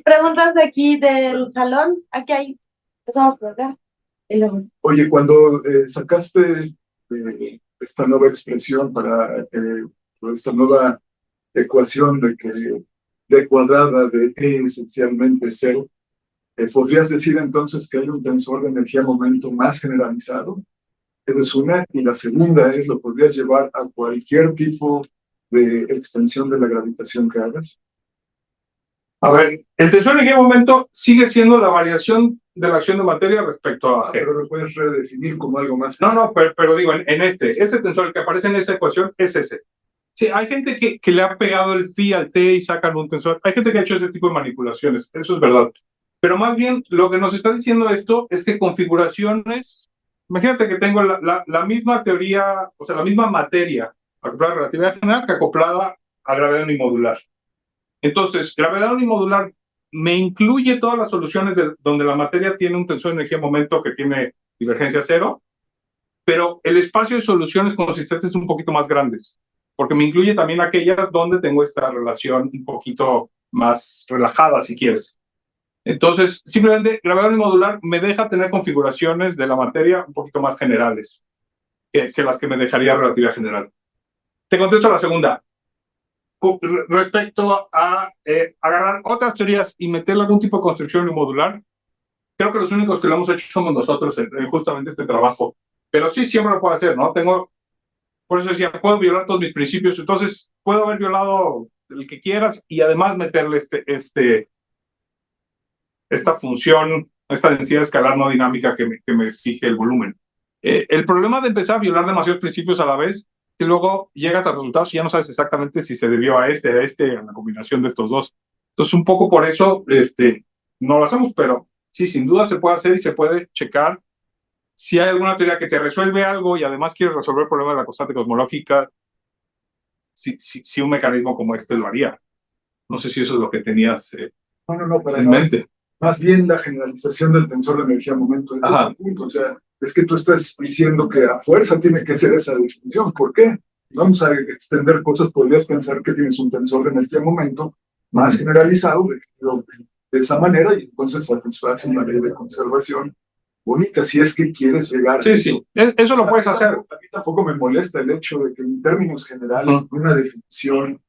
Preguntas de aquí del salón. Aquí hay. Empezamos por acá. Y luego. Oye, cuando sacaste esta nueva expresión para esta nueva ecuación de que d cuadrada de E esencialmente cero, ¿podrías decir entonces que hay un tensor de energía-momento más generalizado? Esa es una. Y la segunda es, ¿lo podrías llevar a cualquier tipo de extensión de la gravitación que hagas? A ver, el tensor de energía-momento sigue siendo la variación de la acción de materia respecto a G. Pero lo puedes redefinir como algo más. No, pero digo, en ese tensor que aparece en esa ecuación es ese. Sí, hay gente que le ha pegado el phi al t y sacan un tensor. Hay gente que ha hecho ese tipo de manipulaciones, eso es verdad. Pero más bien, lo que nos está diciendo esto es que configuraciones, imagínate que tengo la misma teoría, o sea, la misma materia acoplada a relatividad general que acoplada a gravedad unimodular. Entonces, gravedad unimodular me incluye todas las soluciones donde la materia tiene un tensor de energía-momento que tiene divergencia cero, pero el espacio de soluciones consistentes es un poquito más grandes, porque me incluye también aquellas donde tengo esta relación un poquito más relajada, si quieres. Entonces, simplemente gravedad unimodular me deja tener configuraciones de la materia un poquito más generales que las que me dejaría relatividad general. Te contesto a la segunda. Respecto a agarrar otras teorías y meterle algún tipo de construcción unimodular, creo que los únicos que lo hemos hecho somos nosotros en justamente este trabajo. Pero sí, siempre lo puedo hacer, ¿no? Por eso decía, puedo violar todos mis principios, entonces puedo haber violado el que quieras y además meterle esta función, esta densidad escalar no dinámica que me fije el volumen. El problema de empezar a violar demasiados principios a la vez, que luego llegas a resultados y ya no sabes exactamente si se debió a la combinación de estos dos. Entonces, un poco por eso no lo hacemos, pero sí, sin duda se puede hacer y se puede checar. Si hay alguna teoría que te resuelve algo y además quieres resolver el problema de la constante cosmológica, sí un mecanismo como este lo haría. No sé si eso es lo que tenías en mente. Más bien la generalización del tensor de energía-momento es el punto. O sea, es que tú estás diciendo que a fuerza tiene que ser esa definición. ¿Por qué? Vamos a extender cosas. Podrías pensar que tienes un tensor de energía-momento más generalizado de esa manera y entonces satisface una ley de conservación bonita, si es que quieres llegar. Sí, eso lo puedes hacer. A mí tampoco me molesta el hecho de que en términos generales una definición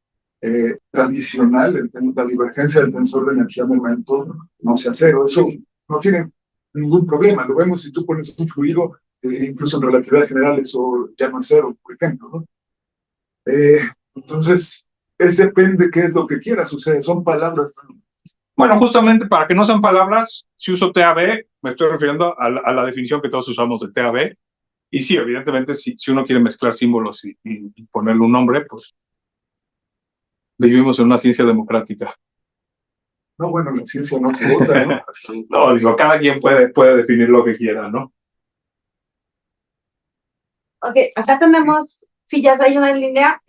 tradicional, la divergencia del tensor de energía-momento no sea cero. Eso no tiene ningún problema. Lo vemos si tú pones un fluido, incluso en relatividad general, eso ya no es cero, por ejemplo, ¿no? Entonces, depende qué es lo que quieras. O sea, son palabras. Bueno, justamente para que no sean palabras, si uso TAB, me estoy refiriendo a la definición que todos usamos de TAB. Y sí, evidentemente, si uno quiere mezclar símbolos y ponerle un nombre, pues vivimos en una ciencia democrática. No, bueno, la ciencia no se vota, ¿no? No, digo, cada quien puede definir lo que quiera, ¿no? Ok, acá tenemos sillas, hay una en línea,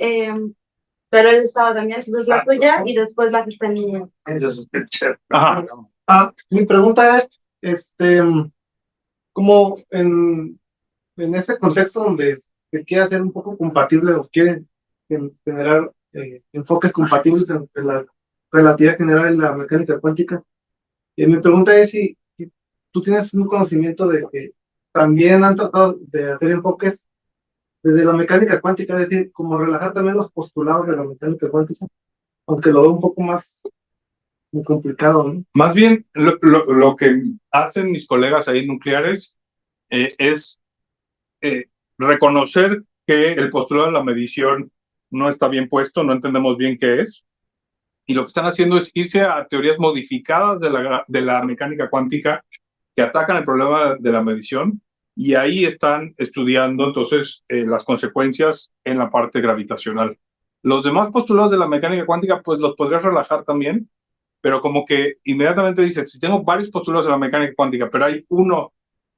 pero él estaba también, entonces la tuya y después la que está en línea. Ajá. Mi pregunta es, como en este contexto donde se quiere hacer un poco compatible o quiere generar enfoques compatibles en la relatividad general y la mecánica cuántica, mi pregunta es si tú tienes un conocimiento de que también han tratado de hacer enfoques desde la mecánica cuántica, es decir, como relajar también los postulados de la mecánica cuántica, aunque lo veo un poco más muy complicado, ¿no? Más bien, lo que hacen mis colegas ahí nucleares es reconocer que el postulado de la medición no está bien puesto, no entendemos bien qué es, y lo que están haciendo es irse a teorías modificadas de la mecánica cuántica que atacan el problema de la medición, y ahí están estudiando entonces las consecuencias en la parte gravitacional. Los demás postulados de la mecánica cuántica, pues los podrías relajar también, pero como que inmediatamente dice, si tengo varios postulados de la mecánica cuántica, pero hay uno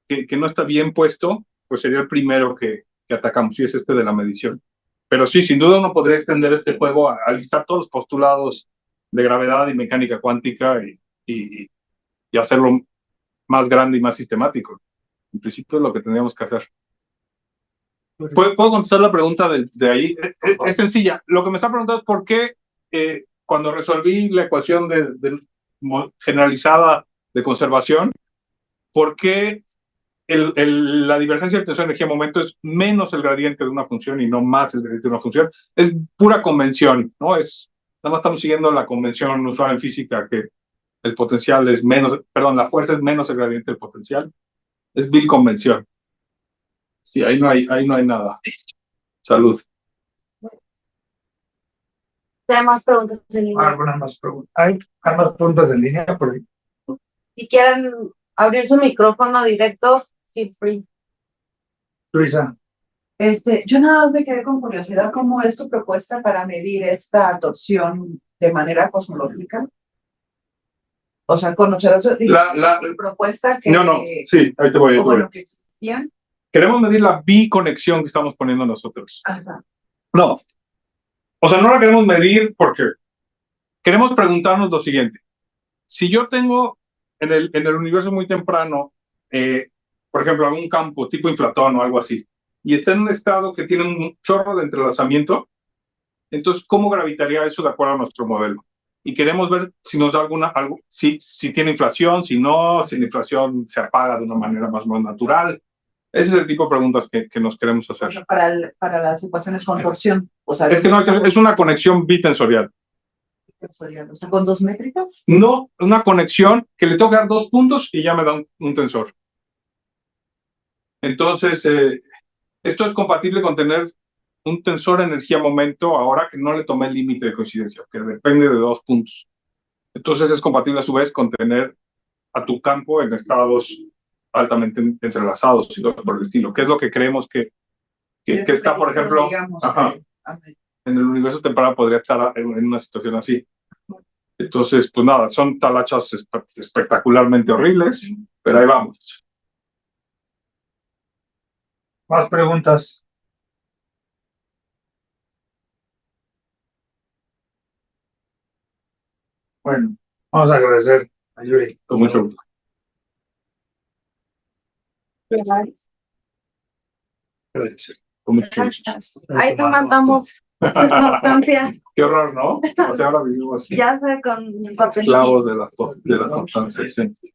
que no está bien puesto, pues sería el primero que atacamos, y es este de la medición. Pero sí, sin duda uno podría extender este juego a listar todos los postulados de gravedad y mecánica cuántica y hacerlo más grande y más sistemático. En principio es lo que tendríamos que hacer. ¿Puedo contestar la pregunta de ahí? Es sencilla. Lo que me está preguntando es por qué cuando resolví la ecuación generalizada de conservación, ¿por qué la divergencia de tensión, energía, momento es menos el gradiente de una función y no más el gradiente de una función? Es pura convención, ¿no? Nada más estamos siguiendo la convención usual en física, que el potencial es menos, perdón, la fuerza es menos el gradiente del potencial. Es vil convención. Sí, ahí no hay nada. Salud. ¿Hay más preguntas en línea? ¿Alguna más pregunta? ¿Hay más preguntas en línea? Por ahí. Si quieren abrir su micrófono directo, feel free. Luisa. Yo nada más me quedé con curiosidad, ¿cómo es tu propuesta para medir esta torsión de manera cosmológica? O sea, conocer la propuesta que... No, sí, ahí te voy. Como lo que existían. Queremos medir la biconexión que estamos poniendo nosotros. Ajá. No. O sea, no la queremos medir porque queremos preguntarnos lo siguiente. Si yo tengo en el universo muy temprano, por ejemplo, algún campo tipo inflatón o algo así, y está en un estado que tiene un chorro de entrelazamiento, entonces, ¿cómo gravitaría eso de acuerdo a nuestro modelo? Y queremos ver si nos da si tiene inflación, si no, si la inflación se apaga de una manera más natural. Ese es el tipo de preguntas que nos queremos hacer. O sea, para las ecuaciones con torsión. O sea, Es que no, es una conexión bitensorial. O sea, ¿con dos métricas? No, una conexión que le toca dar 2 puntos y ya me da un tensor. Entonces, esto es compatible con tener un tensor de energía-momento ahora que no le tomé el límite de coincidencia, que depende de 2 puntos. Entonces es compatible a su vez con tener a tu campo en estados altamente entrelazados y todo por el estilo, que es lo que creemos que está, por ejemplo, en el universo temprano podría estar en una situación así. Entonces, pues nada, son talachas espectacularmente horribles, pero ahí vamos. Más preguntas. Bueno, vamos a agradecer a Yuri. Con mucho gusto. Gracias. Con mucho gusto. Ahí te mandamos constancia. Qué horror, ¿no? O sea, ahora vivimos Ya sé, con papelitos. esclavos de las constancias. Sí.